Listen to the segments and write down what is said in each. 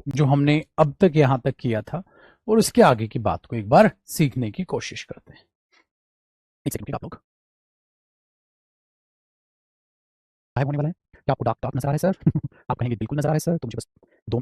जो हमने अब तक यहाँ तक किया था और उसके आगे की बात को एक बार सीखने की कोशिश करते हैं। एक सेकंड आप लोग गायब होने वाला है। क्या आपको डार्क डार्क नजर आ रहा है सर? आप कहेंगे बिल्कुल नजर आ रहा है सर, तो मुझे बस दो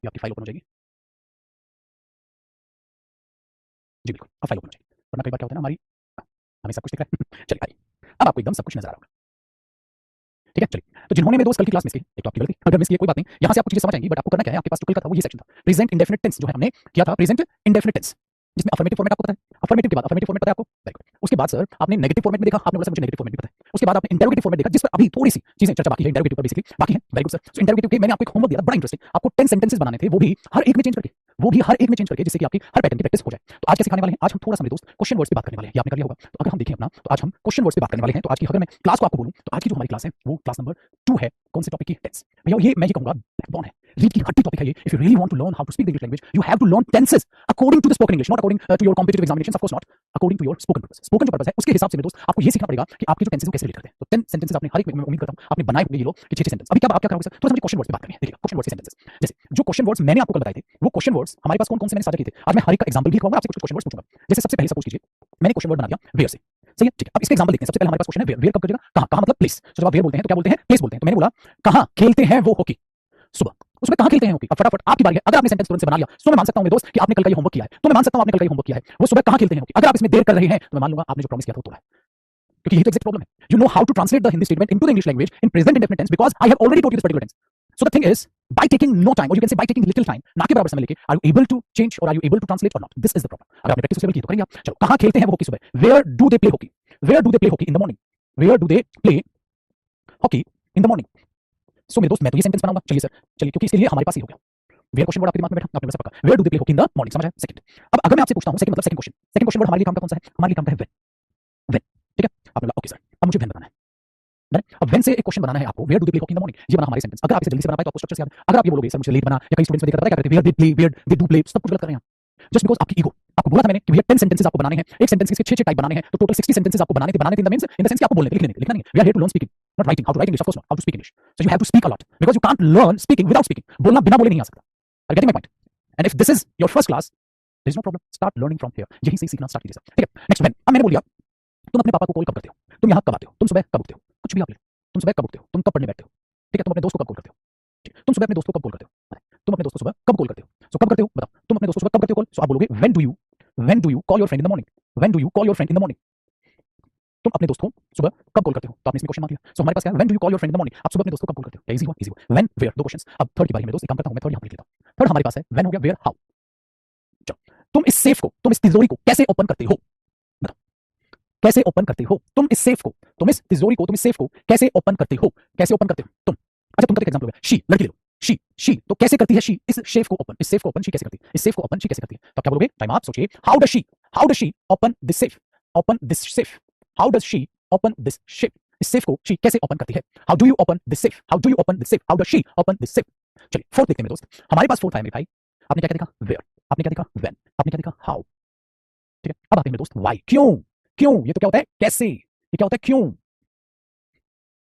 ये आपकी फाइल ओपन हो जाएगी। जी बिल्कुल, अब फाइल ओपन हो जाएगी। वरना कई बार क्या होता है ना हमारी हमें सब कुछ दिख रहा है। चलिए आइए, अब आपको एकदम सब कुछ नजर आ रहा होगा। ठीक है चलिए, तो जिन्होंने मेरे दोस्त कल की क्लास मिस की, एक तो आपकी गलती, अगर मिस की कोई बात नहीं, यहाँ से आपको चीजें समझ आएंगी, बट आपको करना क्या है, आपके पास जो कल का था वो ये सेक्शन था, प्रेजेंट इंडेफिनिट टेंस जो है हमने किया था, प्रेजेंट इंडेफिनिट टेंस, जिसमें अफर्मेटिव फॉर्मेट आपको पता है, अफर्मेटिव के बाद अफर्मेटिव फॉर्मेट पता है आपको, वेरी गुड। उसके बाद सर आपने नेगेटिव फॉर्मेट में देखा, आपने बोला सर मुझे नेगेटिव फॉर्मेट भी पता है। उसके बाद आपने इंटरोगेटिव फॉर्मेट देखा, जिस पर अभी थोड़ी सी चीजें चर्चा बाकी है, इंटरोगेटिव पर बेसिकली बाकी है, वेरी गुड सर। सो इंटरोगेटिव के मैंने आपको एक होमवर्क दिया था, बड़ा इंटरेस्टिंग, आपको 10 सेंटेंसेस बनाने थे, वो भी हर एक में चेंज करके, वो भी हर एक में चेंज करके, जिससे कि आपकी हर पैटर्न की प्रैक्टिस हो जाए। तो आज क्या सिखाने वाले हैं, आज हम थोड़ा सा मेरे दोस्त क्वेश्चन वर्ड्स पे बात करने वाले हैं, ये आपने कर लिया होगा। तो अगर हम देखें अपना, तो आज हम क्वेश्चन वर्ड्स पे बात करने वाले हैं। तो आज की अगर मैं क्लास को आपको बोलूं, तो आज की जो हमारी क्लास है वो क्लास नंबर 2 है। कौन से टॉपिक की, टेंस। भैया ये मैं ये कहूंगा बैकबोन है, रीड की हड्डी टॉपिक है ये। If you really want to learn how to speak the English language, you have to learn tenses according to the spoken English, not according to your competitive examinations, of course not, according to your spoken purpose. Spoken जो purpose है उसके हिसाब से मेरे दोस्त आपको ये सीखना पड़ेगा कि आपके जो टेंसेस को कैसे रीड करते हैं। तो 10 सेंटेंसेस आपने हर एक में, मैं उम्मीद करता हूं आपने बनाए होंगे ये लोग कि 6 सेंटेंस। अभी क्या आप क्या करोगे सर, थोड़ा सा मुझे क्वेश्चन वर्ड्स पे बात करनी है। देखिए क्वेश्चन वर्ड्स सेंटेंसेस, जैसे जो क्वेश्चन वर्ड्स मैंने आपको कल बताए थे, वो क्वेश्चन वर्ड्स हमारे पास कौन कौन से मैंने साझा किए थे, आज मैं हर एक का एग्जांपल भी लिखवाऊंगा, आपसे कुछ क्वेश्चन वर्ड्स पूछूंगा। जैसे सबसे पहले सपोज कीजिए मैंने क्वेश्चन वर्ड बना दिया वेयर से, सही है, ठीक है। अब इसके एग्जांपल देखते हैं। सबसे पहले हमारे पास क्वेश्चन है वेयर, वेयर कब करिएगा, कहां, कहां मतलब प्लेस। तो जब आप वेयर बोलते हैं तो क्या बोलते हैं, प्लेस बोलते हैं। तो मैंने बोला कहां खेलते हैं वो हॉकी, सुबह। उसमें कहां खेलते हैं हॉकी। अब फटाफट आपकी बारी है, अगर आपने सेंटेंस तुरंत से बना लिया तो मैं मान सकता हूं मेरे दोस्त कि आपने कल का ये होमवर्क किया है, तो मैं मान सकता हूं आपने कल का ये होमवर्क किया है, वो सुबह कहां खेलते हैं हॉकी। अगर आप इसमें देर कर रहे हैं तो मैं मान लूंगा आपने जो प्रॉमिस किया था वो तोड़ा है, क्योंकि यही तो एग्जैक्ट प्रॉब्लम है। You know how to translate the Hindi statement into the English language in present indefinite tense, because I have already told you this particular tense. So the thing is, by taking no time, or you can say by taking little time, ना के बराबर समय लेके, are you able to change or are you able to translate or not? This is the problem. अगर आपने practice level की तो करेंगे आप। चलो, कहां खेलते हैं वो हॉकी सुबह, where do they play hockey, where do they play hockey in the morning, where do they play hockey in the morning। सो मेरे दोस्त मैं तो ये सेंटेंस बनाऊंगा। चलिए सर, चलिए, क्योंकि इसके लिए हमारे पास ये हो गया, वेयर क्वेश्चन वर्ड आपके दिमाग में बैठा, आपने पक्का where do they play hockey in the morning, समझ आया। सेकंड, अब अगर मैं आपसे पूछता हूं सेकंड मतलब सेकंड क्वेश्चन वर्ड हमारे लिए काम का कौन सा है, हमारे लिए काम का है व्हेन, व्हेन, ठीक है। आपने बोला ओके सर, अब मुझे व्हेन बताना है। अब व्हेन से एक क्वेश्चन बनाना है आपको, where do they play hockey in the morning, ये बना हमारे सेंटेंस। अगर आप इसे जल्दी से बना पाए तो आपको स्ट्रक्चर से याद है। अगर आप ये बोलोगे सर मुझे लेट बना, या कई स्टूडेंट्स में देखा क्या करते हैं, where they play, where they do play, सब कुछ गलत कर रहे हैं आप। जस्ट बिकॉज़ आपकी ईगो, आपको बोला था मैंने कि भैया 10 सेंटेंसेस आपको बनाने हैं, एक सेंटेंस के 6-6 टाइप बनाने हैं, तो टोटल 60 सेंटेंसेस आपको बनाने थे इन द सेंस कि आपको बोलने थे, लिखना नहीं है। We are here to learn speaking, not writing, how to write English, of course not, how to speak English. So you have to speak a lot because you can't learn speaking without speaking. बोलना बिना बोले नहीं आ सकता। Are you getting my point? And if this is your first class, there is no problem, start learning from here, यहीं से सीखना start कीजिए सर, ठीक है। नेक्स्ट व्हेन, अब मैंने बोल दिया तुम अपने पापा को कॉल कब करते हो, तुम यहाँ कब आते हो, तुम सुबह कब उठते हो, कुछ भी आप ले, तुम सुबह कब उठते हो, तुम कब पढ़ने बैठते हो, ठीक है, तुम अपने दोस्त को कब कॉल करते हो, तुम सुबह अपने दोस्त को कब कॉल करते हो, तुम अपने दोस्त को सुबह कब कॉल करते हो, सो कब करते हो बताओ, तुम अपने दोस्त को सुबह कब करते हो कॉल, सो आप बोलोगे when do you call your friend in the morning, when do you call your friend in the morning, तुम अपने दोस्त को सुबह कब कॉल करते हो, तो आपने इसमें क्वेश्चन मार दिया। सो हमारे पास क्या है, when do you call your friend in the morning, आप सुबह अपने दोस्त को कब कॉल करते हो, इजी हुआ, इजी हुआ। व्हेन, वेयर, दो क्वेश्चंस। अब थर्ड की बारी में दोस्त, एक काम करता हूं मैं, थर्ड यहां पे लिख लेता हूं। थर्ड हमारे पास है व्हेन हो गया, वेयर, हाउ। चलो, तुम इस सेफ को, तुम इस तिजोरी को कैसे ओपन करते हो, बताओ कैसे ओपन करते हो, तुम इस सेफ को, तुम इस तिजोरी को, तुम इस सेफ को कैसे ओपन करते हो, कैसे ओपन करते हो तुम। अच्छा तुम का एक एग्जांपल हो गया, शी, लड़की ले लो, शी तो कैसे करती है शी इस सेफ को ओपन, इस सेफ को ओपन शी कैसे करती है, इस सेफ को ओपन शी कैसे करती है, तो क्या बोलोगे, टाइम आप सोचिए, how does she open this safe, open this safe, how does she open this safe, इस सेफ को शी कैसे ओपन करती है, how do you open this safe, how do you open this safe, how does she open this safe. चलिए fourth देखते हैं मेरे दोस्त, हमारे पास फोर्थ है मेरे भाई, आपने क्या देखा, वेयर, आपने क्या देखा, व्हेन, आपने क्या देखा, हाउ, ठीक है। अब आते हैं मेरे दोस्त व्हाई, क्यों, क्यों, ये तो क्या होता है कैसे, ये क्या होता है क्यों,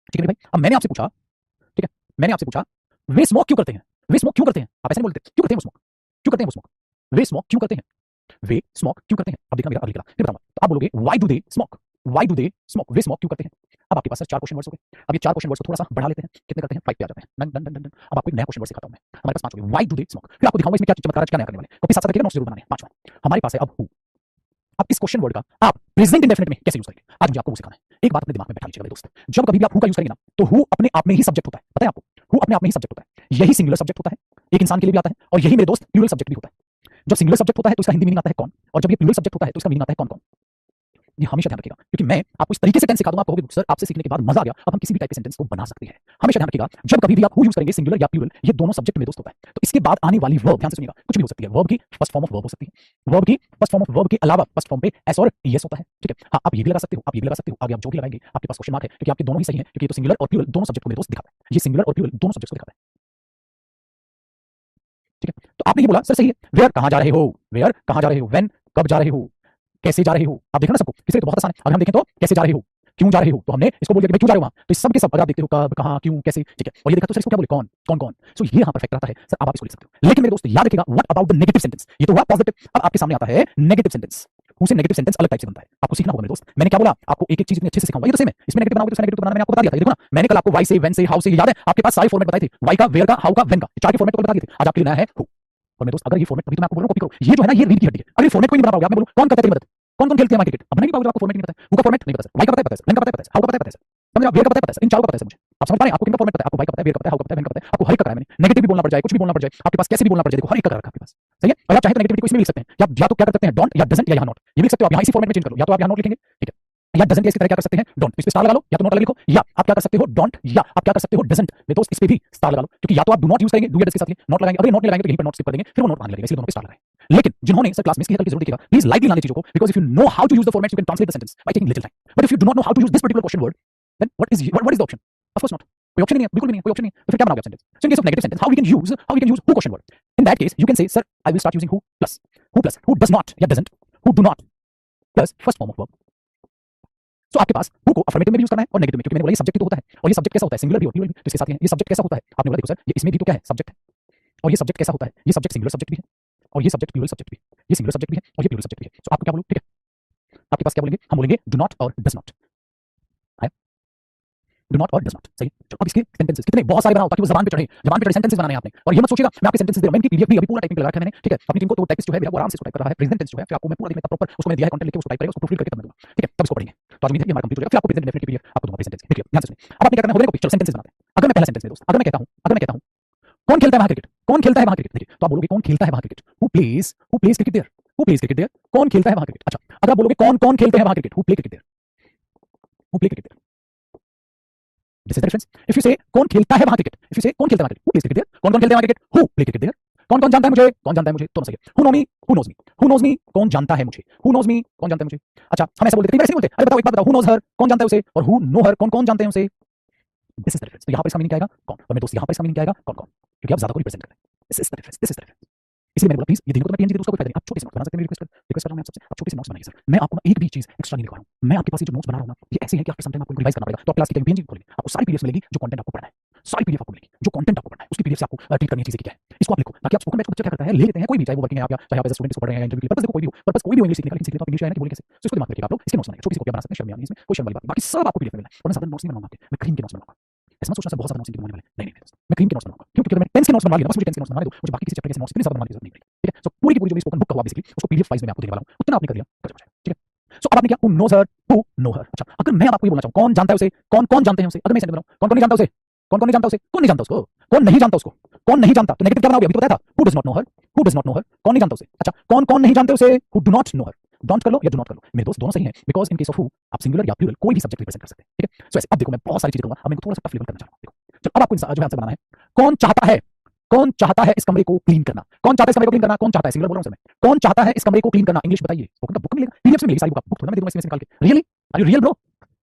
ठीक है मेरे भाई। अब मैंने आपसे पूछा, ठीक है, मैंने आपसे पूछा वे स्मोक क्यों करते हैं, वे स्मोक क्यों करते हैं, आप ऐसे नहीं बोलते, क्यों करते हैं वो स्मोक, क्यों करते हैं वो स्मोक, वे स्मोक क्यों करते हैं, वे स्मोक क्यों करते हैं। अब देखना मेरा अगली कला, फिर बताऊंगा, तो आप बोलोगे why do they smoke, why do they smoke, way smoke क्यों करते हैं। अब आपके पास सर 4 क्वेश्चन वर्ड्स हो गए। अब ये 4 क्वेश्चन वर्ड्स को थोड़ा सा बढ़ा लेते हैं, कितने करते हैं, 5 पे आ जाते हैं, डन डन डन डन। अब आपको एक नया क्वेश्चन वर्ड सिखाता हूं मैं, हमारे पास 5 हो गए, व्हाई डू दे स्मोक, फिर आपको दिखाऊंगा इसमें क्या चमत्कार क्या नया करने वाले, कॉपी साथ साथ रखिएगा, नोट्स जरूर बनाने हैं। 5वां हमारे पास है अब हु। अब इस क्वेश्चन वर्ड का आप प्रेजेंट इंडेफिनिट में कैसे यूज करेंगे, आज मुझे आपको वो सिखाना है। एक बात अपने दिमाग में बैठा लीजिएगा मेरे दोस्त, जब कभी भी आप हु का यूज करेंगे ना, तो हु अपने आप में ही सब्जेक्ट होता है, पता है आपको, हु अपने आप में ही सब्जेक्ट होता है, यही सिंगुलर सब्जेक्ट होता है, एक इंसान के लिए भी आता है, और यही मेरे दोस्त प्लूरल सब्जेक्ट भी होता है। जब सिंगुलर सब्जेक्ट होता है तो इसका हिंदी मीनिंग आता है कौन, और जब ये प्लूरल सब्जेक्ट होता है तो इसका मीनिंग आता है कौन कौन। ये हमेशा ध्यान रखिएगा, क्योंकि मैं आपको इस तरीके से टेंस सिखा दूंगा, आप कहोगे सर आपसे सीखने के बाद मजा आ गया, अब हम किसी भी टाइप के सेंटेंस को बना सकते हैं। हमेशा ध्यान रखिएगा, जब कभी भी आप हु यूज करेंगे, सिंगुलर या प्लूरल, ये दोनों सब्जेक्ट में दोस्त होता है, तो इसके बाद आने वाली वर्ब, ध्यान से सुनिएगा, कुछ भी हो सकती है, वर्ब की फर्स्ट फॉर्म ऑफ वर्ब हो सकती है, वर्ब की फर्स्ट फॉर्म ऑफ वर्ब के अलावा फर्स्ट फॉर्म पे एस और एस होता है, ठीक है। हाँ, आप ये भी लगा सकते हो, आप ये भी लगा सकते हो, आगे आप जो भी लगाएंगे आपके पास क्वेश्चन मार्क है, क्योंकि आपके दोनों ही सही है, क्योंकि ये तो सिंगुलर और प्लूरल दोनों सब्जेक्ट को मेरे दोस्त दिखाता है, ये सिंगुलर और प्लूरल दोनों सब्जेक्ट को दिखाता है, ठीक है। तो आपने ये बोला सर सही है, वेयर कहां जा रहे हो, वेयर कहां जा रहे हो, व्हेन कब जा रहे हो, कैसे जा रहे हो, आप देखना सबको, किसी तो बहुत आसान है। अगर हम देखें तो कैसे जा रहे हो, क्यों जा रहे हो, तो हमने इसको बोल दिया कि भाई क्यों जा रहे हो वहां, तो इस सब के सब अगर आप देखते हो कब कहां क्यों कैसे, ठीक है। और ये देखा तो सर इसको क्या बोले, कौन कौन कौन, सो ये यहां परफेक्ट रहता है सर, आप इसको लिख सकते हो। लेकिन मेरे दोस्त याद रखिएगा, what about the negative sentence, ये तो हुआ पॉजिटिव, अब आपके सामने आता है नेगेटिव सेंटेंस। हु से नेगेटिव सेंटेंस अलग टाइप से बनता है, आपको सीखना होगा मेरे दोस्त। मैंने क्या बोला, आपको एक एक चीज इतने अच्छे से सिखाऊंगा, ये तो सेम है, इसमें नेगेटिव बनाओगे तो नेगेटिव बनाना मैंने आपको बता दिया था, ये देखो ना, मैंने कल आपको व्हाई से, व्हेन से, हाउ से, याद है आपके पास सारे फॉर्मेट बताए थे, व्हाई का, वेयर का, हाउ का, व्हेन का, 4 के फॉर्मेट को बता दिए थे। आज आपके लिए नया है हु। और मेरे दोस्त अगर ये फॉर्मेट अभी तो मैं आपको बोल रहा हूं कॉपी करो, ये जो है ना ये रीड की हड्डी है, अगर ये फॉर्मेट को नहीं बना पाओगे, आप मैं बोलूं कौन करता है तेरी मदद, कौन कौन खेलते हैं क्रिकेट, अब नहीं पाओगे, आपको फॉर्मेट नहीं पता है, हु का फॉर्मेट नहीं पता सर, व्हाई का पता है सर, व्हेन का पता है सर, हाउ का पता है सर, समझ, वेयर का पता है सर, इन चारों का पता है सर मुझे, आप समझ पा रहे हैं, आपको किनका फॉर्मेट पता है, आपको व्हाई का पता है, वेयर का पता है, हाउ का पता है, व्हेन का पता है, आपको हर एक का कराया मैंने, नेगेटिव भी बोलना पड़ जाए, कुछ भी बोलना पड़ जाए, आपके पास कैसे भी बोलना पड़ जाए, देखो हर एक का करा रखा आपके पास, सही है। और आप चाहे तो नेगेटिविटी को इसमें लिख सकते हैं, या तो क्या कर सकते हैं, डोंट या डजंट, या यहां नॉट, ये लिख सकते हो आप, यहां इसी फॉर्मेट में चेंज कर लो, या तो आप यहां नॉट लिखेंगे, ठीक है, या डजंट, इसकी तरह क्या कर सकते हैं, डोंट, इस पे स्टार लगा लो, या तो नॉट लगा लिखो, या आप क्या कर सकते हो, डोंट, या आप क्या कर सकते हो, डजंट, मेरे दोस्त इस पे भी स्टार लगा लो, क्योंकि या तो आप डू नॉट यूज करेंगे, डू या डज के साथ नॉट लगाएंगे, अगर नॉट नहीं लगाएंगे तो यहीं पर नॉट स्किप कर देंगे, फिर वो नॉट आने लगेगा, इसलिए दोनों पे स्टार लगाएं। लेकिन जिन्होंने सर क्लास मिस की है, कल की जरूर देखिएगा, प्लीज लाइटली लाने चीजों को, because if you know how to use the formats you can translate the sentence by taking little time, but if you do not know how to use this particular question word, then what is the option, of course not, कोई option नहीं है, बिल्कुल भी नहीं है, कोई option नहीं है, तो फिर क्या बनाओगे आप sentence. So in case of negative sentence, how we can use who question word, in that case you can say sir I will start using who plus who does not या doesn't, who do not plus first form of verb. तो आपके पास who co affirmative में भी use करना है और negative में, क्योंकि मैंने बोला ये सब्जेक्ट तो होता है, और ये सब्जेक्ट कैसा होता है, सिंगुलर भी और प्लूरल भी, तो इसके साथ ये सब्जेक्ट कैसा होता है, आपने बोला देखो सर ये इसमें भी तो क्या है, सब्जेक्ट है, और ये सब्जेक्ट कैसा होता है, ये सब्जेक्ट सिंगुलर सब्जेक्ट भी है, और ये सब्जेक्ट प्लूरल सब्जेक्ट भी है, ये सिंगुलर सब्जेक्ट भी है और ये प्लूरल सब्जेक्ट भी है। तो आपको क्या बोलूं, ठीक है, आपके पास क्या बोलेंगे, हम बोलेंगे डू नॉट और डज नॉट, डू नॉट और डज नॉट, सही। तो अब इसके सेंटेंसेस कितने बहुत सारे बनाओ ताकि वो जबान पे चढ़े सेंटेंसेस बनाने हैं आपने, और ये मत सोचिएगा मैं आपके सेंटेंसेस दे रहा हूं, मैं इनकी पीडीएफ भी अभी पूरा टाइपिंग लगा रखा है मैंने, ठीक है। अपनी टीम को तो टाइपिस्ट जो है मेरा वो आराम से इसको टाइप कर रहा है, प्रेजेंट टेंस जो है फिर आपको मैं पूरा देखना प्रॉपर, उसको मैंने दिया है कंटेंट लिख के उसको टाइप करेगा, उसको प्रूफ करके तब मैं दूंगा, ठीक है, तब इसको पढ़ेंगे। तो आज उम्मीद है कि हमारा कंप्लीट हो जाएगा, फिर आपको प्रेजेंट डेफिनेट पीडीएफ आपको दूंगा प्रेजेंट टेंस, ठीक है, ध्यान से सुनिए। अब आपने क्या करना है, हो गया कॉपी, चलो सेंटेंस बनाते हैं। अगर मैं पहला सेंटेंस में दोस्त, अगर मैं कहता हूं कौन खेलता है वहां क्रिकेट, कौन खेलता है वहां क्रिकेट, देखिए तो आप बोलोगे कौन खेलता है वहां cricket, who plays cricket there, who plays cricket there, कौन खेलता है वहां क्रिकेट। अच्छा अगर आप बोलोगे कौन कौन खेलते हैं वहां cricket, who play cricket there, who play cricket there, this is the difference. If you say कौन खेलता है वहां क्रिकेट, इफ यू से कौन खेलता है वहां cricket, who plays cricket there, कौन कौन खेलते हैं वहां cricket, who play cricket there, कौन कौन जानता है मुझे, कौन जानता है मुझे, तो सही है, who know me, who knows me, who knows me, कौन जानता है मुझे, हु नोज मी, कौन जानता है मुझे। अच्छा हम ऐसे बोलते हैं, कई बार ऐसे बोलते हैं, अरे बताओ एक बात बताओ, हु नोज हर, कौन जानता है उसे, और हु नो हर, कौन कौन जानते हैं उसे, दिस इज द डिफरेंस। तो यहाँ पर इसका मीनिंग क्या आएगा? कौन। और मेरे दोस्त यहाँ पर इसका मीनिंग क्या आएगा? कौन कौन, क्योंकि आप ज्यादा को रिप्रेजेंट कर रहे हैं। This is the difference, this is the difference. इसलिए मैंने बोला प्लीज ये दिन को तो मैं पीएनजी दे दूं, उसका कोई फायदा नहीं। आप छोटे से नोट्स बना सकते हैं, मेरी रिक्वेस्ट कर रहा हूं मैं आप सबसे, आप छोटे से नोट्स बनाइए सर। मैं आपको एक भी चीज एक्स्ट्रा नहीं लिखवा रहा हूं। मैं आपके पास ये जो नोट्स बना रहा हूं ना, ये ऐसे है कि आपके समटाइम आपको रिवाइज करना पड़ेगा। तो आप क्लास की पीएनजी खोलेंगे, आपको सारी पीडीएफ मिलेगी जो कंटेंट आपको पढ़ना है, सारी पीडीएफ आपको मिलेगी जो कंटेंट आपको पढ़ना है, उसकी पीडीएफ से आपको ट्रीट करनी है चीजें क्या है, इसको आप लिखो। ताकि आप स्पोकन बैच को बच्चा क्या करता है, ले लेते हैं कोई भी, चाहे वो वर्किंग है आप या चाहे आप एज स्टूडेंट इसको पढ़ रहे हैं, इंटरव्यू के लिए पर्पस देखो, कोई भी हो पर्पस, कोई भी इंग्लिश सीखने का, लेकिन सीखने तो आप इंग्लिश है ना कि बोलें कैसे, तो इसको दिमाग में रखिएगा। आप लोग इसके नोट्स बनाइए, छोटी सी कॉपी बना सकते हैं, शर्म नहीं आनी इसमें, कोई शर्म वाली बात नहीं। बाकी सब आपको पीडीएफ में मिलना है। और मैं ज्यादा नोट्स नहीं बनाऊंगा आपके, मैं क्रीम के नोट्स बनाऊंगा। ऐसा मत सोचना सर बहुत ज्यादा नोट्स बनने वाले, नहीं नहीं, मैं क्रीम के नोट्स बनाऊंगा। क्यों? क्योंकि मैंने टेंस के नोट्स बना लिए ना, बस मुझे टेंस के नोट्स बनाने दो, मुझे बाकी किसी चैप्टर के नोट्स इतने ज्यादा बनाने की जरूरत नहीं पड़ेगी। ठीक है, सो पूरी की पूरी जो स्पोकन बुक का हुआ बेसिकली, उसको पीडीएफ फाइल्स में मैं आपको देने वाला हूं, उतना आपने कर लिया कर जाएगा। ठीक है, सो अब आपने क्या, who knows her, who know her. अच्छा, अगर मैं आपको ये बोलना चाहूं कौन जानता है उसे, कौन कौन जानते हैं उसे, अगर मैं सेंटेंस बनाऊं कौन कौन नहीं जानता उसे, कौन कौन नहीं जानता उसे, कौन नहीं जानता उसको, कौन नहीं जानता उसको, कौन नहीं जानता, तो नेगेटिव क्या बनाओगे? अभी तो बताया था, who does not know her, who does not know her, कौन नहीं जानता उसे। अच्छा, कौन कौन नहीं जानते उसे, who do not know her. Don't कर लो या डू नॉट कर लो, मेरे दोस्त दोनों सही हैं, because in case of who आप सिंगुलर या प्लूरल कोई भी सब्जेक्ट रिप्रेजेंट कर सकते हैं। ठीक है, सो ऐसे अब देखो मैं बहुत सारी चीजें करूंगा, अब मैं थोड़ा सा टफ लेवल करना चाह रहा हूं। देखो चलो, अब आपको जो है आंसर बनाना है, कौन चाहता है, कौन चाहता है इस कमरे को क्लीन करना, कौन चाहता है इस कमरे को क्लीन करना, कौन चाहता है, सिंगुलर बोल रहा हूं सर मैं, कौन चाहता है इस कमरे को क्लीन करना, इंग्लिश बताइए। स्पोकन का बुक मिलेगा, पीडीएफ से मिलेगी सारी बुक, बुक थोड़ा मैं दे दूंगा इसमें से निकाल के। Really are you real bro?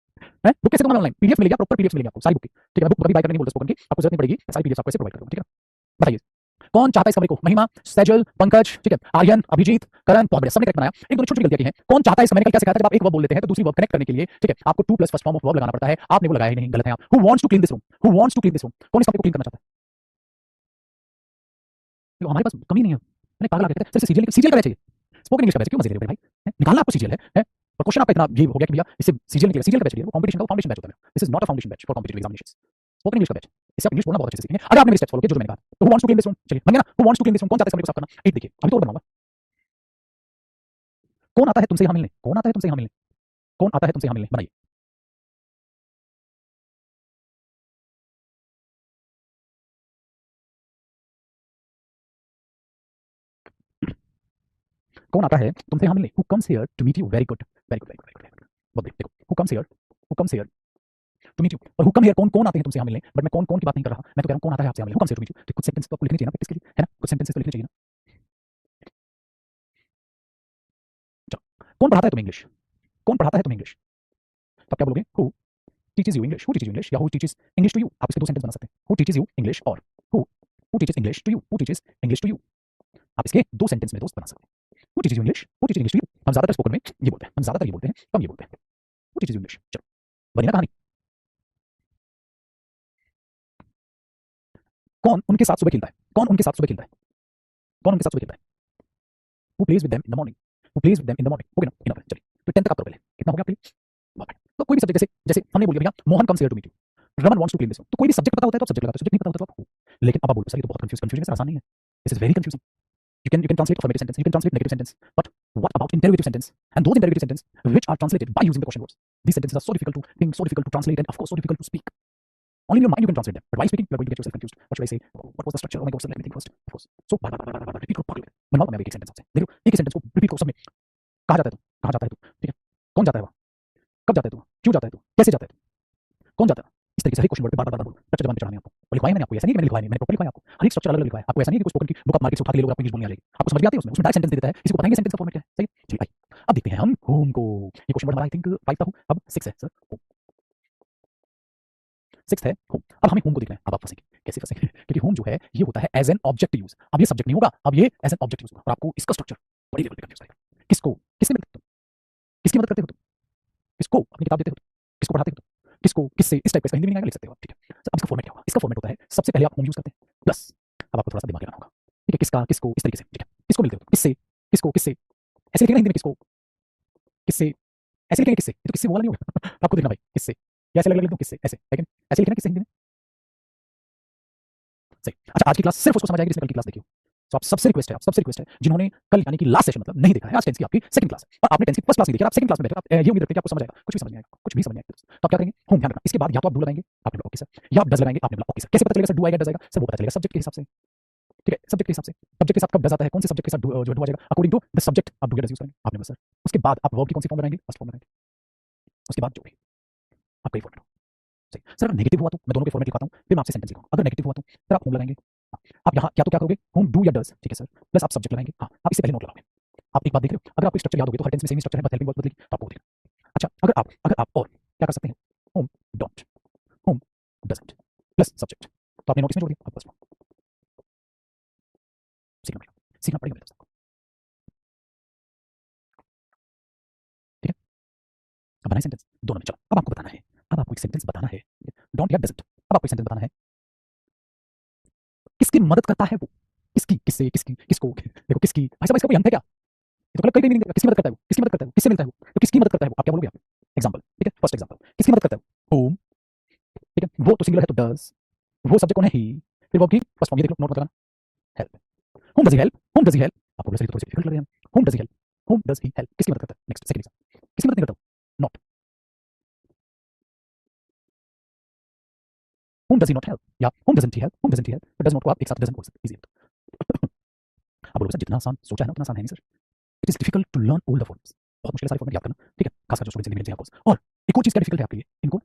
है बुक कैसे दूंगा ऑनलाइन, पीडीएफ मिलेगा, प्रॉपर पीडीएफ मिलेगी आपको सारी बुक की। ठीक है, बुक कभी बाय करने नहीं बोलता स्पोकन की, आपको जरूरत नहीं पड़ेगी, सारी पीडीएफ आपको ऐसे प्रोवाइड कर दूंगा। ठीक है, बताइए कौन चाहता है इस कमरे को, महिमा, सैजल, पंकज, ठीक है, आर्यन, अभिजीत, करण, बहुत बढ़िया, सबने करेक्ट बनाया। एक दो छोटी गलतियां की हैं। कौन चाहता है इस कमरे का, क्या सिखाया था, जब आप एक वर्ब बोल देते हैं तो दूसरी वर्ब कनेक्ट करने के लिए, ठीक है, आपको two plus first form of verb लगाना पड़ता है, आपने वो लगाया ही नहीं, गलत है आप। Who wants to clean this room, who wants to clean this room, कौन इस कमरे को क्लीन करना चाहता है? देखो हमारे पास कमी नहीं है, मैंने पागल आके कहते हैं सीजीएल, सीजीएल का बैच है, स्पोकन इंग्लिश का बैच, क्यों मजे ले रहे हो भाई, निकालना आपको सीजीएल है? और क्वेश्चन आपका इतना ये हो गया कि भैया इससे सीजीएल निकले, सीजीएल का बैच है, वो कंपटीशन का फाउंडेशन बैच होता है, this is not a foundation batch for competitive examinations, spoken English का बैच, इससे आप इंग्लिश बोलना बहुत अच्छे से सीखेंगे अगर आपने मेरे स्टेप्स फॉलो किए जो मैंने कहा। तो who wants to clean this room, चलिए बन गया ना, who wants to clean this room, कौन चाहता है इस कमरे को साफ करना, एक देखिए अभी तो और बनाऊंगा, कौन आता है तुमसे यहाँ मिलने, कौन आता है तुमसे यहाँ मिलने, कौन आता है तुमसे यहाँ मिलने, बनाइए। कौन आता है तुमसे यहाँ मिलने, who comes here to meet you, very good very good very good very good, बहुत बढ़िया। देखो who comes here, who comes here to meet you, और हु कम हियर, कौन कौन आते हैं तुमसे यहाँ मिलने, बट मैं कौन कौन की बात नहीं कर रहा, मैं तो कह रहा हूँ कौन आता है आपसे यहाँ मिलने, who comes here to meet you. तो कुछ सेंटेंस तो आपको लिखने चाहिए ना प्रैक्टिस के लिए, है ना, कुछ सेंटेंसेस तो लिखने चाहिए ना। चलो, कौन पढ़ाता है तुम्हें इंग्लिश, कौन पढ़ाता है तुम्हें इंग्लिश, तो क्या बोलोगे, who teaches you English, who teaches you English, या who teaches English to you. आप इसके दो सेंटेंस बना सकते हैं, हु टीचेस यू इंग्लिश और who who teaches English to you, who teaches English to you. आप इसके दो सेंटेंस में दोस्त बना सकते हैं, who teaches you English, who teaches English to you. हम ज्यादातर स्पोकन में ये बोलते हैं, हम ज्यादातर ये बोलते हैं, कम ये बोलते हैं, हु टीचेस यू इंग्लिश। चलो बनी ना कहानी। कौन उनके साथ सुबह खेलता है, कौन उनके साथ सुबह खेलता है, कौन उनके साथ सुबह खेलता है, who plays with them in the morning, who plays with them in the morning. हो गया ना, इनफ है। चलिए तो 10 तक आप करो पहले, कितना हो गया आपके लिए, बहुत बढ़िया। तो कोई भी सब्जेक्ट, जैसे जैसे हमने बोल दिया भैया Mohan comes here to meet you, Raman wants to clean this room, तो कोई भी सब्जेक्ट पता होता है तो सब्जेक्ट लगाते हो, सब्जेक्ट नहीं पता होता तो आप who। लेकिन अब आप बोलो सर ये तो बहुत कंफ्यूजन है सर, आसान नहीं है, this is very confusing. You can translate affirmative sentence, you can translate negative sentence, but what about interrogative sentence, and those interrogative sentence which are translated by using the question words, these sentences are so difficult to think, so difficult to translate, and of course so difficult to speak. Only in your mind you can translate them, but while speaking you are going to get yourself confused. What should I say, what was the structure, oh my god sir let me think first, of course। so repeat करो पागल, बनवाओ मैं एक एक sentence आपसे, देखो एक ही sentence को रिपीट करो सब में। कहाँ जाता है तू, कहाँ जाता है तू, ठीक है, कौन जाता है वहाँ, कब जाता है तू, क्यों जाता है तू, कैसे जाता है तू, कौन जाता है, इस तरीके से हर क्वेश्चन वर्ड पे बार बार बोलो, स्ट्रक्चर जबान पे चढ़ाने आपको। और लिखवाया मैंने आपको, ऐसा नहीं कि मैंने लिखवाया नहीं, मैंने प्रॉपर लिखवाया आपको, हर एक स्ट्रक्चर अलग अलग लिखवाया आपको, ऐसा नहीं कि कोई स्पोकन की बुक आप मार्केट से उठा के ले लोगे आपको इंग्लिश बोलनी आ जाएगी, आपको समझ में आती है उसमें डायरेक्ट सेंटेंस दे देता है, किसी को बताएंगे सेंटेंस का फॉर्मेट क्या है, सही है। चलिए आइए अब देखते हैं हम होम को, ये क्वेश्चन वर्ड हमारा आई थिंक 5 था, अब 6 है सर, होम 6 है होम। अब हमें होम को देखना है, अब आप फंसेंगे, कैसे फंसेंगे क्योंकि होम जो है ये होता है एज एन ऑब्जेक्ट यूज, अब ये सब्जेक्ट नहीं होगा, अब ये एज एन ऑब्जेक्ट यूज होगा, और आपको इसका स्ट्रक्चर बड़ी लेवल पे कंफ्यूज करेगा। किसको, किससे मिलते हो तुम, किसकी मदद करते हो तुम, किसको अपनी किताब देते हो तुम, किसको पढ़ाते हो तुम, किसको, किससे, इस टाइप का हिंदी में लिख सकते हो आप, ठीक है। अब इसका फॉर्मेट क्या होगा, इसका फॉर्मेट होता है सबसे पहले आप होम यूज करते हैं प्लस, अब आपको थोड़ा सा दिमाग लगाना होगा, ठीक है, किसका, किसको, इस तरीके से, ठीक है, किसको मिलते हो, किससे, किसको, किससे, ऐसे लिखेंगे हिंदी में, किसको, किससे, ऐसे लिखेंगे किससे, ये तो किससे वो वाला नहीं होगा आपको देखना भाई, किससे, या ऐसे अलग अलग लिख दो किससे, ऐसे, लेकिन ऐसे लिखना किससे हिंदी में, सही। अच्छा आज की क्लास सिर्फ उसको समझ आएगी जिसने कल की क्लास देखी हो। तो आप सबसे रिक्वेस्ट है, आप सबसे रिक्वेस्ट है जिन्होंने कल यानी कि लास्ट सेशन मतलब नहीं देखा है, आज टेंस की आपकी सेकंड क्लास है और आपने टेंस की फर्स्ट क्लास नहीं देखी, आप सेकंड क्लास में बैठे, आप ये उम्मीद रखते हैं कि आपको समझ आएगा, कुछ भी समझ नहीं आएगा, कुछ भी समझ नहीं आएगा। तो आप क्या करेंगे, होम ध्यान रखना, इसके बाद या तो आप डू लगाएंगे, आपने बोला ओके सर, या आप डज लगाएंगे, आपने बोला ओके सर। कैसे पता चलेगा सर डू आएगा डज आएगा, सर वो पता चलेगा सब्जेक्ट के हिसाब से, ठीक है, सब्जेक्ट के हिसाब से, सब्जेक्ट के साथ कब डज आता है, कौन से सब्जेक्ट के साथ जो डू आ जाएगा, अकॉर्डिंग टू द सब्जेक्ट आप डू या डज यूज करेंगे, आपने बोला सर। उसके बाद आप वर्ब की कौन सी फॉर्म बनाएंगे, फर्स्ट फॉर्म बनाएंगे, उसके बाद जो भी आपका फॉर्मेट हो, सही। सर अगर नेगेटिव हुआ तो मैं दोनों के फॉर्मेट लिखवाता हूँ, फिर मैं आपसे सेंटेंस लिखूंगा। अगर नेगेटिव हुआ तो फिर आप होम लगाएंगे, आप यहाँ क्या तो क्या करोगे, होम डू या डज, ठीक है सर, प्लस आप सब्जेक्ट लगाएंगे, हाँ आप इससे पहले नोट लगाओगे। आप एक बात देख रहे हो, अगर आपको स्ट्रक्चर याद हो गया तो हर टेंस में सेम स्ट्रक्चर है, बस हेल्पिंग वर्ब बदलेगी, तो आपको देखना। अच्छा अगर आप और क्या कर सकते हैं, home don't, home doesn't, plus subject. तो आपने नोटिस में जोड़ दिया, अब बस सीखना पड़ेगा, सीखना पड़ेगा मेरे दोस्त। ठीक है, अब बनाए सेंटेंस दोनों में। चलो अब आपको बताना है, अब आपको एक सेंटेंस बताना है, डोंट या डजंट, अब आपको एक सेंटेंस बताना है किसकी मदद करता है वो, किसकी, किससे, किसकी, किसको, देखो किसकी, भाई साहब इसका कोई अंत है क्या? ये तो कई मीनिंग देगा, किसकी मदद करता है वो, किसकी मदद करता है वो, किससे मिलता है वो, तो किसकी मदद करता है वो, आप क्या बोलोगे? आप एग्जांपल, ठीक है, फर्स्ट एग्जांपल, किसकी मदद करता है वो, होम, ठीक है, वो तो सिंगुलर है तो डज, वो सब्जेक्ट कौन है ही, फिर वर्ब की फर्स्ट फॉर्म, ये देख लो, नोट मत करना, help, home does he help, home does he help, आपको बोला सही तो थोड़ी सी डिफिकल्ट लग रही है, home does he help, home does he help, किसकी मदद करता है, नेक्स्ट सेकंड एग्जांपल, किसकी मदद नहीं करता वो, not, whom does he not help, या whom doesn't he help, whom doesn't he help, तो डज नॉट को आप एक साथ डजंट बोल सकते, इजी है। आप बोलोगे सर जितना आसान सोचा है ना उतना आसान है नहीं sir, it is difficult to learn all the forms, बहुत मुश्किल है सारे फॉर्मेट याद करना, ठीक है, खासकर जो स्टूडेंट्स इंजीनियरिंग है आपको। और एक और चीज क्या डिफिकल्ट है आपके लिए, इनको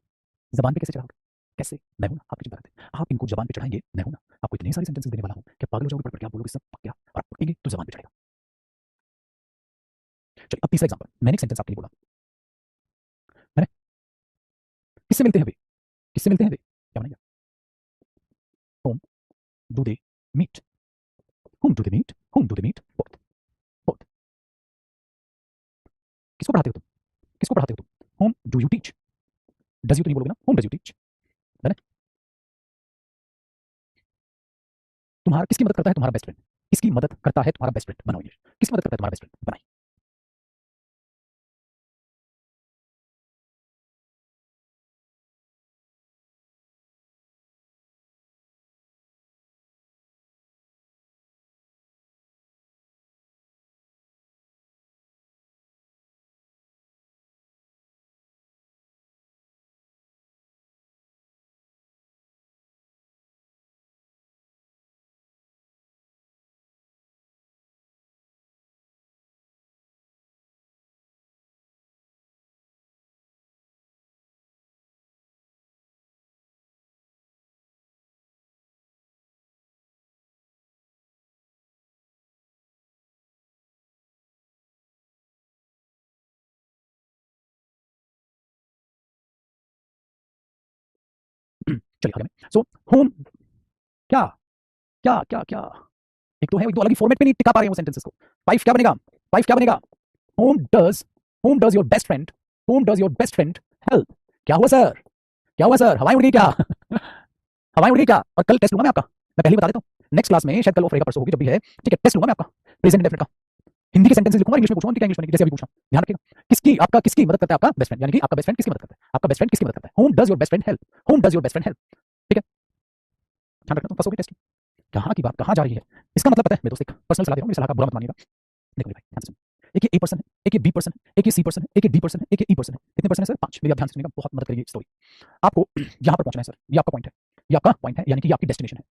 जबान पे कैसे चढ़ाओगे, कैसे, मैं हूं ना आपकी चिंता करते, आप इनको जबान पे चढ़ाएंगे, मैं हूं ना, आपको इतनी सारी सेंटेंसेस देने वाला हूं कि पागल हो जाओगे, पढ़ के आप बोलोगे सब क्या, और आप पढ़ेंगे तो जबान पे चढ़ेगा। चलिए अब तीसरा एग्जांपल, मैंने एक सेंटेंस आपके लिए बोला, मैंने किससे मिलते हैं वे, किससे मिलते हैं वे, क्या बनेगा, whom do they meet, whom do they meet, whom do they meet, both, both, किसको पढ़ाते हो तुम, किसको पढ़ाते हो तुम, whom do you teach, does you तो नहीं बोलोगे ना, होम डज यू टीच, है ना, तुम्हारा किसकी मदद करता है तुम्हारा बेस्ट फ्रेंड, किसकी मदद करता है तुम्हारा बेस्ट फ्रेंड, बनाओ इंग्लिश, किसकी मदद करता है तुम्हारा बेस्ट फ्रेंड, बनाइए। चलिए आगे में, सो होम, क्या क्या क्या क्या, एक तो है, एक तो अलग ही फॉर्मेट पे नहीं टिका पा रहे हैं वो सेंटेंसेस को, वाइफ क्या बनेगा, वाइफ क्या बनेगा, home does, home does your best friend, home does your best friend help, क्या हुआ सर, क्या हुआ सर, हवाएं उड़ गई क्या, हवाएं उड़ गई क्या, और कल टेस्ट लूंगा मैं आपका, मैं पहले ही बता देता हूँ, नेक्स्ट क्लास में शायद कल ऑफ रहेगा, परसों होगी, जब भी है, ठीक है, टेस्ट लूंगा मैं आपका, प्रेजेंट इंडेफिनिट का, हिंदी के सेंटेंसेस लिखूंगा, इंग्लिश में पूछूंगा, ठीक है, इंग्लिश में जैसे अभी पूछा, ध्यान रखिएगा, किसकी, आपका किसकी मदद करता है आपका बेस्ट फ्रेंड, यानी कि आपका बेस्ट फ्रेंड किसकी मदद करता है, आपका बेस्ट फ्रेंड किसकी मदद करता है, home does your best friend help, home does your best friend help, ठीक है, ध्यान रखना, तो पास हो गई टेस्ट, कहाँ की बात कहाँ जा रही है, इसका मतलब पता है मेरे दोस्त, एक पर्सनल सलाह दे रहा हूँ, मेरी सलाह का बुरा मत मानिएगा, देखो भाई ध्यान से सुनिए, एक ये ए पर्सन है, एक ये बी पर्सन है, एक ये सी पर्सन है, एक ये डी पर्सन है, एक ये ई पर्सन है, कितने पर्सन है सर, 5, मेरी आप ध्यान से सुनिएगा, बहुत मदद करेगी स्टोरी, आपको यहाँ पर पहुंचना है सर, ये आपका पॉइंट है, ये आपका पॉइंट है, यानी कि ये आपकी डेस्टिनेशन है,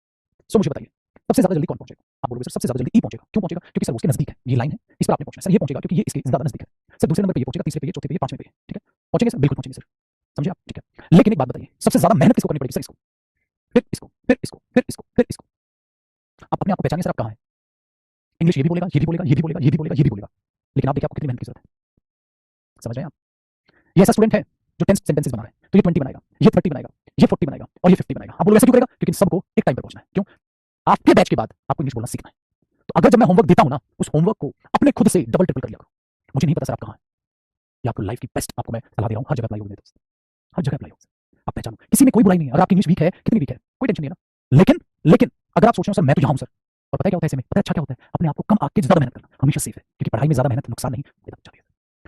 सो मुझे बताइए सबसे ज्यादा जल्दी कौन पहुंचेगा, आप बोलोगे सर सबसे ज्यादा जल्दी ई पहुंचेगा, क्यों पहुंचेगा, क्योंकि सर उसके नजदीक है, ये लाइन है, इस पर आपने पहुंचना है सर, ये पहुंचेगा क्योंकि ये इसके ज्यादा नजदीक है सर, दूसरे नंबर पे ये पहुंचेगा, तीसरे पे ये, चौथे पे ये, पांचवें पे, ठीक है, पहुंचेंगे सर, बिल्कुल पहुंचेंगे सर, समझे आप, ठीक है, लेकिन एक बात बताइए सबसे ज्यादा मेहनत किसको करनी पड़ेगी सर, इसको, फिर इसको, फिर इसको, फिर इसको, फिर इसको, आप अपने आप को पहचानिए सर, आप कहाँ है, इंग्लिश ये भी बोलेगा, ये भी बोलेगा, ये भी बोलेगा, ये भी बोलेगा, ये भी बोलेगा, लेकिन आप देखिए आपको कितनी मेहनत की जरूरत है, समझ रहे हैं आप, ये ऐसा स्टूडेंट है जो 10 सेंटेंसेस बना रहा है, तो ये 20 बनाएगा, ये 30 बनाएगा, ये 40 बनाएगा, और ये 50 बनाएगा, आप बोलोगे ऐसा क्यों करेगा, क्योंकि सबको एक टाइम पर पहुंचना है, क्यों, आपके बैच के बाद आपको इंग्लिश बोलना सीखना है, तो अगर जब मैं होमवर्क देता हूं ना, उस होमवर्क को अपने खुद से डबल ट्रिपल कर लिया करो, मुझे नहीं पता सर आप कहाँ हैं, ये आपको लाइफ की बेस्ट आपको मैं सलाह दे रहा हूँ, हर जगह अप्लाई होगी मेरे दोस्त, हर जगह अप्लाई होगी, आप पहचानो, किसी में कोई बुराई नहीं है, अगर आपकी इंग्लिश वीक है, कितनी वीक है, कोई टेंशन नहीं है ना, लेकिन लेकिन अगर आप सोच रहे हो सर मैं तो यहाँ हूँ सर, और पता है क्या होता है ऐसे में, पता है अच्छा क्या होता है, अपने आप को कम आके ज्यादा मेहनत करना हमेशा सेफ है, क्योंकि पढ़ाई में ज्यादा मेहनत नुकसान नहीं देता चाहती है,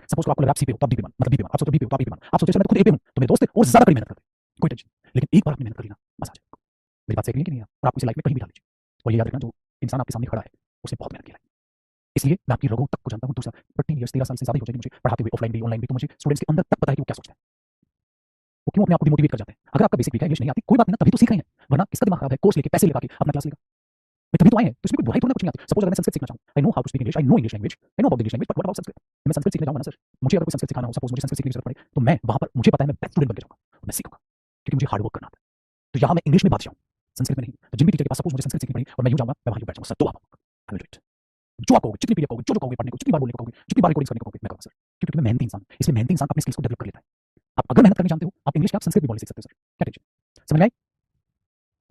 सपोज आपको लगा आप सी पे हो, तो आप डी पे मान, मतलब बी पे मान, आप सोचो बी पे हो, तो आप ए पे मान, आप सोचो सर मैं तो खुद ए पे हूँ, तो मेरे दोस्त और ज्यादा कड़ी मेहनत करते, कोई टेंशन, लेकिन एक बार आपने मेहनत कर ली ना, मजा आ जाएगा, मेरी बात सही है कि नहीं, और आप इसे लाइफ में कहीं भी डाल लीजिए, और ये याद रखना जो इंसान आपके सामने खड़ा है उसने बहुत मेहनत की है, इसलिए मैं आपकी रगों तक को जानता हूँ, दूसरा 13 ईयर्स 13 साल से ज्यादा हो जाएगी मुझे पढ़ाते हुए, ऑफलाइन भी ऑनलाइन भी, तो मुझे स्टूडेंट्स के अंदर तक पता है कि वो क्या सोचते हैं, वो क्यों अपने आप को डिमोटिवेट कर जाते हैं, अगर आपका बेसिक वीक है, इंग्लिश नहीं आती कोई बात नहीं, तभी तो सीख रहे हैं, वरना किसका दिमाग खराब है कोर्स लेके पैसे लगा के अपना क्लास लेगा, मैं तभी तो आए हैं, तो इसमें कोई बुराई थोड़ी ना, कुछ नहीं आती, सपोज अगर मैं संस्कृत सीखना चाहूँ, I know how to speak English, I know English language, I know about English language, but what about Sanskrit, मैं संस्कृत सीखने जाऊंगा ना सर, मुझे अगर कोई संस्कृत सिखाना हो, सपोज मुझे संस्कृत सीखने की जरूरत पड़े, तो मैं वहां पर मुझे पता है मैं बेस्ट स्टूडेंट बन के जाऊंगा, मैं सीखूंगा, क्योंकि मुझे हार्ड वर्क करना आता है, तो यहाँ मैं इंग्लिश में बादशाह हूँ, संस्कृत में नहीं, तो जिन भी टीचर के पास सपोज मुझे संस्कृत सीखनी पड़ी और मैं यूं जाऊंगा, मैं वहां बैठ जाऊंगा सर, तो आप जो आप कहोगे, जितनी पीरियड कहोगे, जो कहोगे पढ़ने को, जितनी बार बोलने को कहोगे, जितनी बार रिकॉर्डिंग करने को कहोगे, मैं कहूंगा सर, क्योंकि मैं मेहनती इंसान हूं, इसलिए मेहनती इंसान अपने स्किल्स को डेवलप कर लेता है, आप अगर मेहनत करना जानते हो, आप इंग्लिश के आप संस्कृत भी बोलने सीख सकते हो सर, क्या टेंशन, समझ में आई।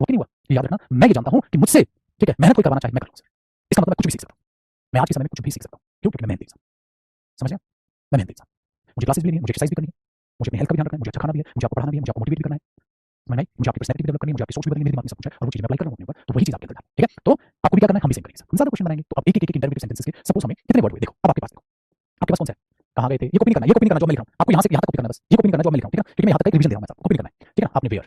वो नहीं हुआ। ये याद रखना, मैं ये जानता हूं कि मुझसे ठीक है मेहनत कोई करवाना चाहे मैं कर लूंगा सर। इसका मतलब मैं कुछ भी सीख सकता हूं। मैं आज के समय में कुछ भी सीख सकता हूं। क्यों? क्योंकि मैं मेहनती इंसान। समझ गया? मैं मेहनती इंसान। मुझे क्लासेस भी लेनी है, मुझे एक्सरसाइज भी करनी है, मुझे अपनी हेल्थ का भी ध्यान रखना है, मुझे अच्छा खाना भी है, मुझे आपको पढ़ाना भी है, मुझे आपको मोटिवेट भी करना है। समझ में आई? मुझे आपकी पर्सनैलिटी भी डेवलप करनी है, मुझे आपकी सोच भी बदलनी है, मेरे दिमाग में सब कुछ है और वो चीज़ मैं अप्लाई कर रहा हूँ अपने ऊपर, तो वही चीज़ आपके अंदर डालें, ठीक है? तो आपको भी क्या करना है, हम भी सेम करेंगे सर। हम ज़्यादा क्वेश्चन बनाएंगे, तो अब एक-एक इंटरमीडिएट सेंटेंसेस के सपोज़ हमें कितने वर्ड हुए देखो, अब आपके पास देखो, आपके पास कौन सा है? कहाँ गए थे? ये कॉपी नहीं करना, ये कॉपी नहीं करना जो मैं लिख रहा हूँ। आपको यहाँ से यहाँ तक कॉपी करना है बस। ये कॉपी नहीं करना जो मैं लिख रहा हूँ, ठीक है? क्योंकि मैं यहाँ तक का एक रिवीजन दे रहा हूँ मैं आपको, कॉपी नहीं करना है, ठीक है? आपने where,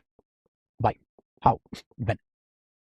why, how, when,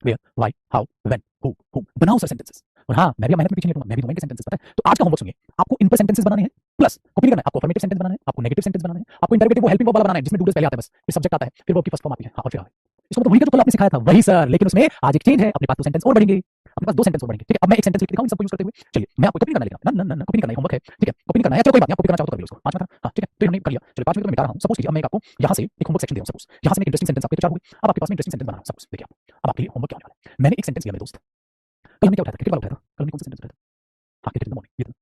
where, why, how, when, who, whom बनाओ सर सेंटेंसेस। और हाँ, मैं भी मेहनत में पीछे नहीं हटूंगा, मैं भी दूंगा इनके सेंटेंसेस, पता है? तो आज का होमवर्क सुनिए, आपको इन पर सेंटेंसेस बनाने हैं, प्लस कॉपी नहीं करना है, आपको अफर्मेटिव सेंटेंस बनाना है, आपको नेगेटिव सेंटेंस बनाना है, आपको इंटरोगेटिव वो हेल्पिंग वर्ब वाला बनाना है जिसमें डूडल्स पहले आता है बस, फिर सब्जेक्ट आता है, फिर वर्ब की फर्स्ट फॉर्म आती है, हाँ और फिर आगे। इसको मतलब वही का जो कल आपने सिखाया था वही सर, लेकिन उसमें आज एक चेंज है, अपने पास 2 सेंटेंस और बढ़ेंगे, अपने पास 2 सेंटेंस और बढ़ेंगे, ठीक है? अब मैं एक सेंटेंस लिख दिखाऊं इन सबको यूज करते हुए। चलिए, मैं आपको कॉपी नहीं करना लिख रहा हूं, ना कॉपी नहीं करना है, होमवर्क है, ठीक है? कॉपी नहीं करना है, चलो कोई बात नहीं, आप कॉपी करना चाहो तो कर लो उसको, 5 मिनट था, हाँ ठीक है? तो हमने कर लिया, चलिए 5 मिनट में मिटा रहा हूं, सपोज कीजिए अब मैं आपको यहां से एक होमवर्क सेक्शन दे रहा हूं, सपोज यहां से मैं एक इंटरेस्टिंग सेंटेंस आपके 4 हो गए, अब आपके पास में इंटरेस्टिंग सेंटेंस बना रहा हूं, सपोज देखिए आप, अब आपके लिए होमवर्क क्या होने वाला है। मैंने एक सेंटेंस लिया मेरे दोस्त, कल हमने क्या उठाया था, क्रिकेट वाला उठाया था, कल हमने कौन सा सेंटेंस उठाया था? हाँ, क्रिकेट इन द मॉर्निंग, ये था।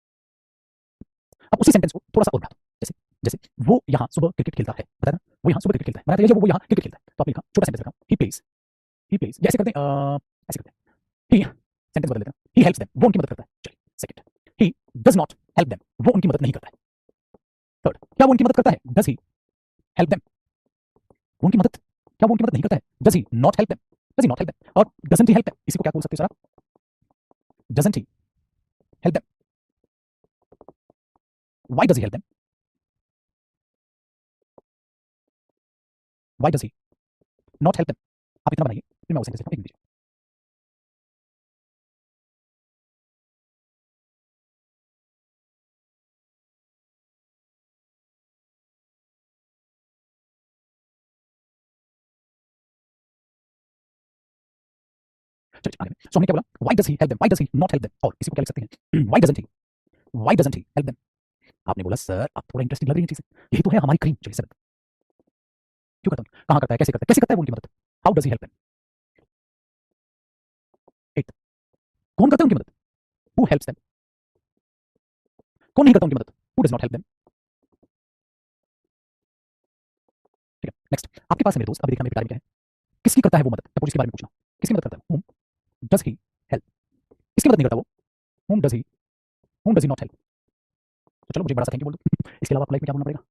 अब उसी सेंटेंस को थोड़ा सा और बढ़ा दो, जैसे जैसे वो यहाँ सुबह क्रिकेट खेलता है, बताया ना? वो यहाँ सुबह क्रिकेट खेलता है, बताया था, वो यहाँ क्रिकेट खेलता है, तो आपने लिखा छोटा सेंटेंस रखा, ही प्लेज या ऐसे करते हैं, ऐसे करते हैं, ही सेंटेंस बदल देते हैं, ही हेल्प्स देम, वो उनकी मदद करता है। चलिए second, he does not help them, वो उनकी मदद नहीं करता है। थर्ड, क्या वो उनकी मदद करता है? डज ही हेल्प देम, उनकी मदद, क्या वो उनकी मदद नहीं करता है? Does he not help them, does he not help them, और डजंट ही हेल्प देम, इसी को क्या बोल सकते हो सर आप? Doesn't he help them, why does he help them, why does he not help them. आप इतना बनाइए, फिर मैं वो सेंटेंस लिखूं, एक मिनट। चलिए आगे सो हमने क्या बोला? Why does he help them, why does he not help them, और इसी को क्या लिख सकते हैं? Why doesn't he help them. आपने बोला सर आप थोड़ा इंटरेस्टिंग लग रही है चीजें, यही तो है हमारी क्रीम। चलिए सर, क्यों करता हूँ, कहाँ करता है, कैसे करता है वो उनकी मदद? How does he help them? At, कौन करता है उनकी मदद? Who helps them? कौन नहीं करता उनकी मदद? Who does not help them? ठीक है नेक्स्ट, आपके पास है मेरे दोस्त, अभी देखा मेरे पिटारी में क्या है, किसकी करता है वो मदद, तब इसके बारे में पूछना, किसकी मदद करता है? हुम डज ही हेल्प, किसकी मदद नहीं करता वो? हुम डज ही नॉट हेल्प। तो चलो मुझे बड़ा सा थैंक यू बोल दो। इसके अलावा आपको लाइफ में क्या बोलना पड़ेगा?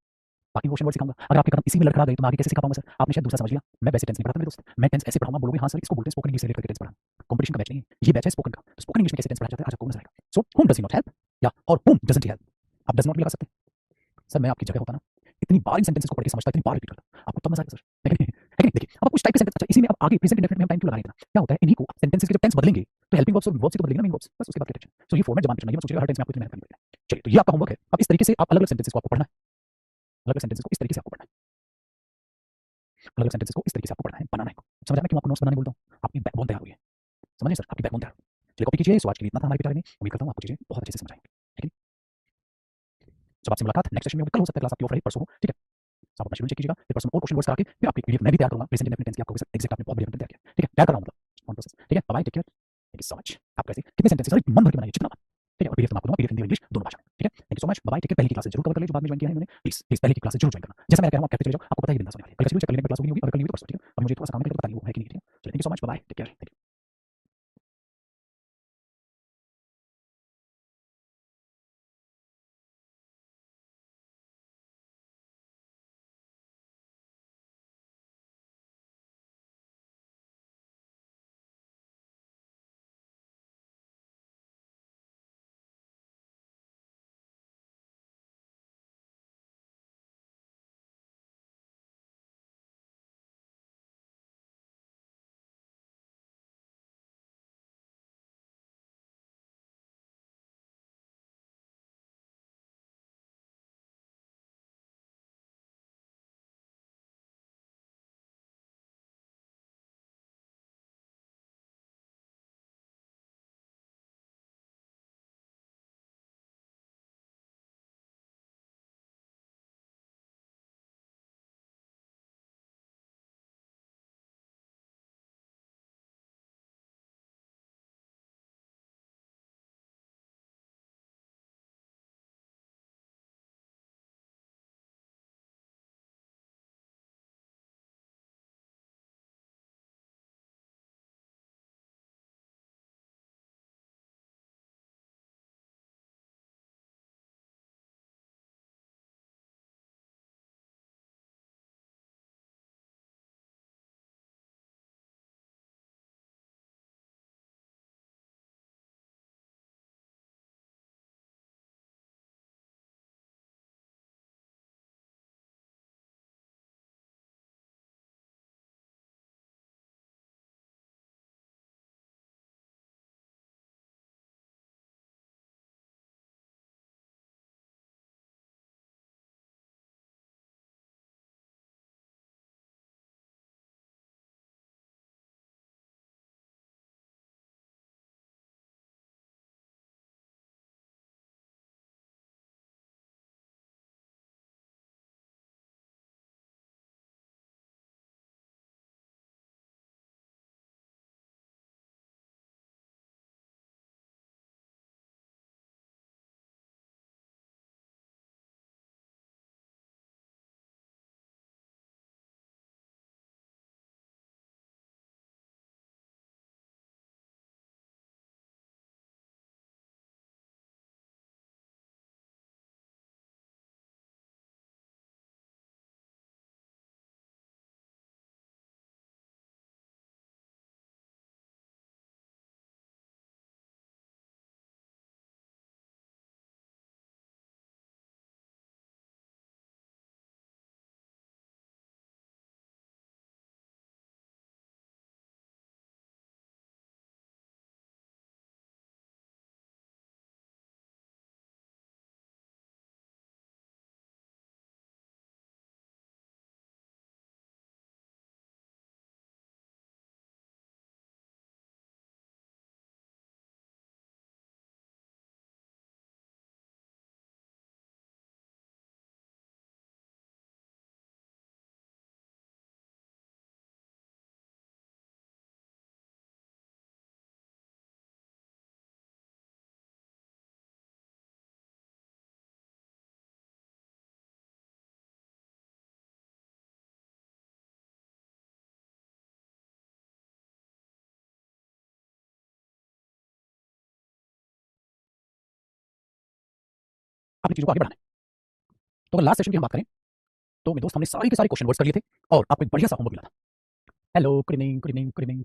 बाकी क्वेश्चन वर्ड सिखाऊंगा, अगर आपके कदम इसी में लड़खड़ा गए तो मैं आगे कैसे सिखा पाऊंगा सर? आपने शायद दूसरा समझ लिया, मैं वैसे टेंस नहीं पढ़ाता मेरे दोस्त, मैं टेंस ऐसे पढ़ाऊंगा, बोलोगे हाँ सर इसको बोलते हैं स्पोकन इंग्लिश से रिलेटेड टेंस पढ़ाना। कंपटीशन का बैच नहीं है, ये बैच है स्पोकन का, तो स्पोकन इंग्लिश में कैसे टेंस पढ़ाया जाता है आज आपको नजर आएगा। सो हुम डज ही नॉट हेल्प, या और हुम डजंट ही हेल्प। आप डज नॉट भी लगा सकते हैं। सर मैं आपकी जगह होता ना, इतनी बार इन सेंटेंसेस को पढ़ के समझता, इतनी बार रिपीट करता, आपको तब मजा आएगा सर, है कि नहीं? देखिए अब आप कुछ टाइप के सेंटेंस, अच्छा इसी में अब आगे प्रेजेंट इंडेफिनिट में हम टाइम क्यों लगा रहे हैं? क्या होता है इन्हीं को सेंटेंसेस के जब टेंस बदलेंगे तो हेल्पिंग वर्ब्स और वर्ब्स से तो बदलेगा मेन वर्ब्स, बस उसके बाद क्या टेंशन। सो ये फॉर्मेट जब आप चुनेंगे, मैं सोचिएगा हर टेंस में आपको इतनी मेहनत करनी पड़ेगी। चलिए तो ये आपका होमवर्क है, अब इस तरीके से आप अलग अलग सेंटेंसेस को आपको पढ़ना है, अलग अलग सेंटेंसेस को इस तरीके से आपको पढ़ना है, अलग अलग सेंटेंसेस को इस तरीके से आपको पढ़ना है, बनाना है। समझ आया मैं क्यों आपको नोट्स बनाने बोलता हूँ? आपकी बैकबोन तैयार हुई है, समझिए सर, आपकी बैकबोन तैयार। चलिए कॉपी कीजिए। सो आज के लिए इतना था हमारे पिटारे में, उम्मीद करता हूँ आपको चीजें बहुत अच्छे से समझ आएंगी, है कि नहीं? जब आपसे मुलाकात नेक्स्ट सेशन में होगी, कल हो सकता है क्लास आपकी ऑफ रही, परसों हो, ठीक है? तो आप अपना शेड्यूल चेक कीजिएगा, फिर परसों और क्वेश्चन वर्ड्स करा के फिर आपकी पीडीएफ मैं भी तैयार करूंगा, प्रेजेंट इंडेफिनिट टेंस की आपको एग्जैक्ट आपने बहुत बढ़िया कंटेंट तैयार किया, ठीक है? तैयार कर रहा हूं मतलब ऑन प्रोसेस, ठीक है? Bye, take care, thank you so much. आप कैसे कितने सेंटेंसेस सर मन भर के बनाइए जितना, ठीक है? और पीडीएफ मैं आपको दूंगा, पीडीएफ हिंदी और इंग्लिश दोनों भाषा में, ठीक है? Thank you so much, bye, take care. पहले की क्लासेस जरूर कवर कर लीजिए, जो बाद में ज्वाइन किया है इन्होंने, प्लीज प्लीज पहले की क्लासेस जरूर ज्वाइन करना, जैसा मैं कह रहा हूं आप कहते चले जाओ, आपको पता है बिंदास होने वाली है। कल शेड्यूल चेक कर लेने पर क्लास होगी नहीं होगी, और कल नहीं हुई तो परसों, ठीक है? अब मुझे थोड़ा सा काम है, पता नहीं वो है कि नहीं, ठीक है? चलिए thank you so much, bye, take care, thank you. अपनी चीजों को आगे बढ़ाना है। तो अगर लास्ट सेशन की हम बात करें तो मेरे दोस्त हमने सारे के सारे क्वेश्चन वर्ड्स कर लिए थे और आपको एक बढ़िया सा होमवर्क मिला था। Hello, good evening, good evening, good evening.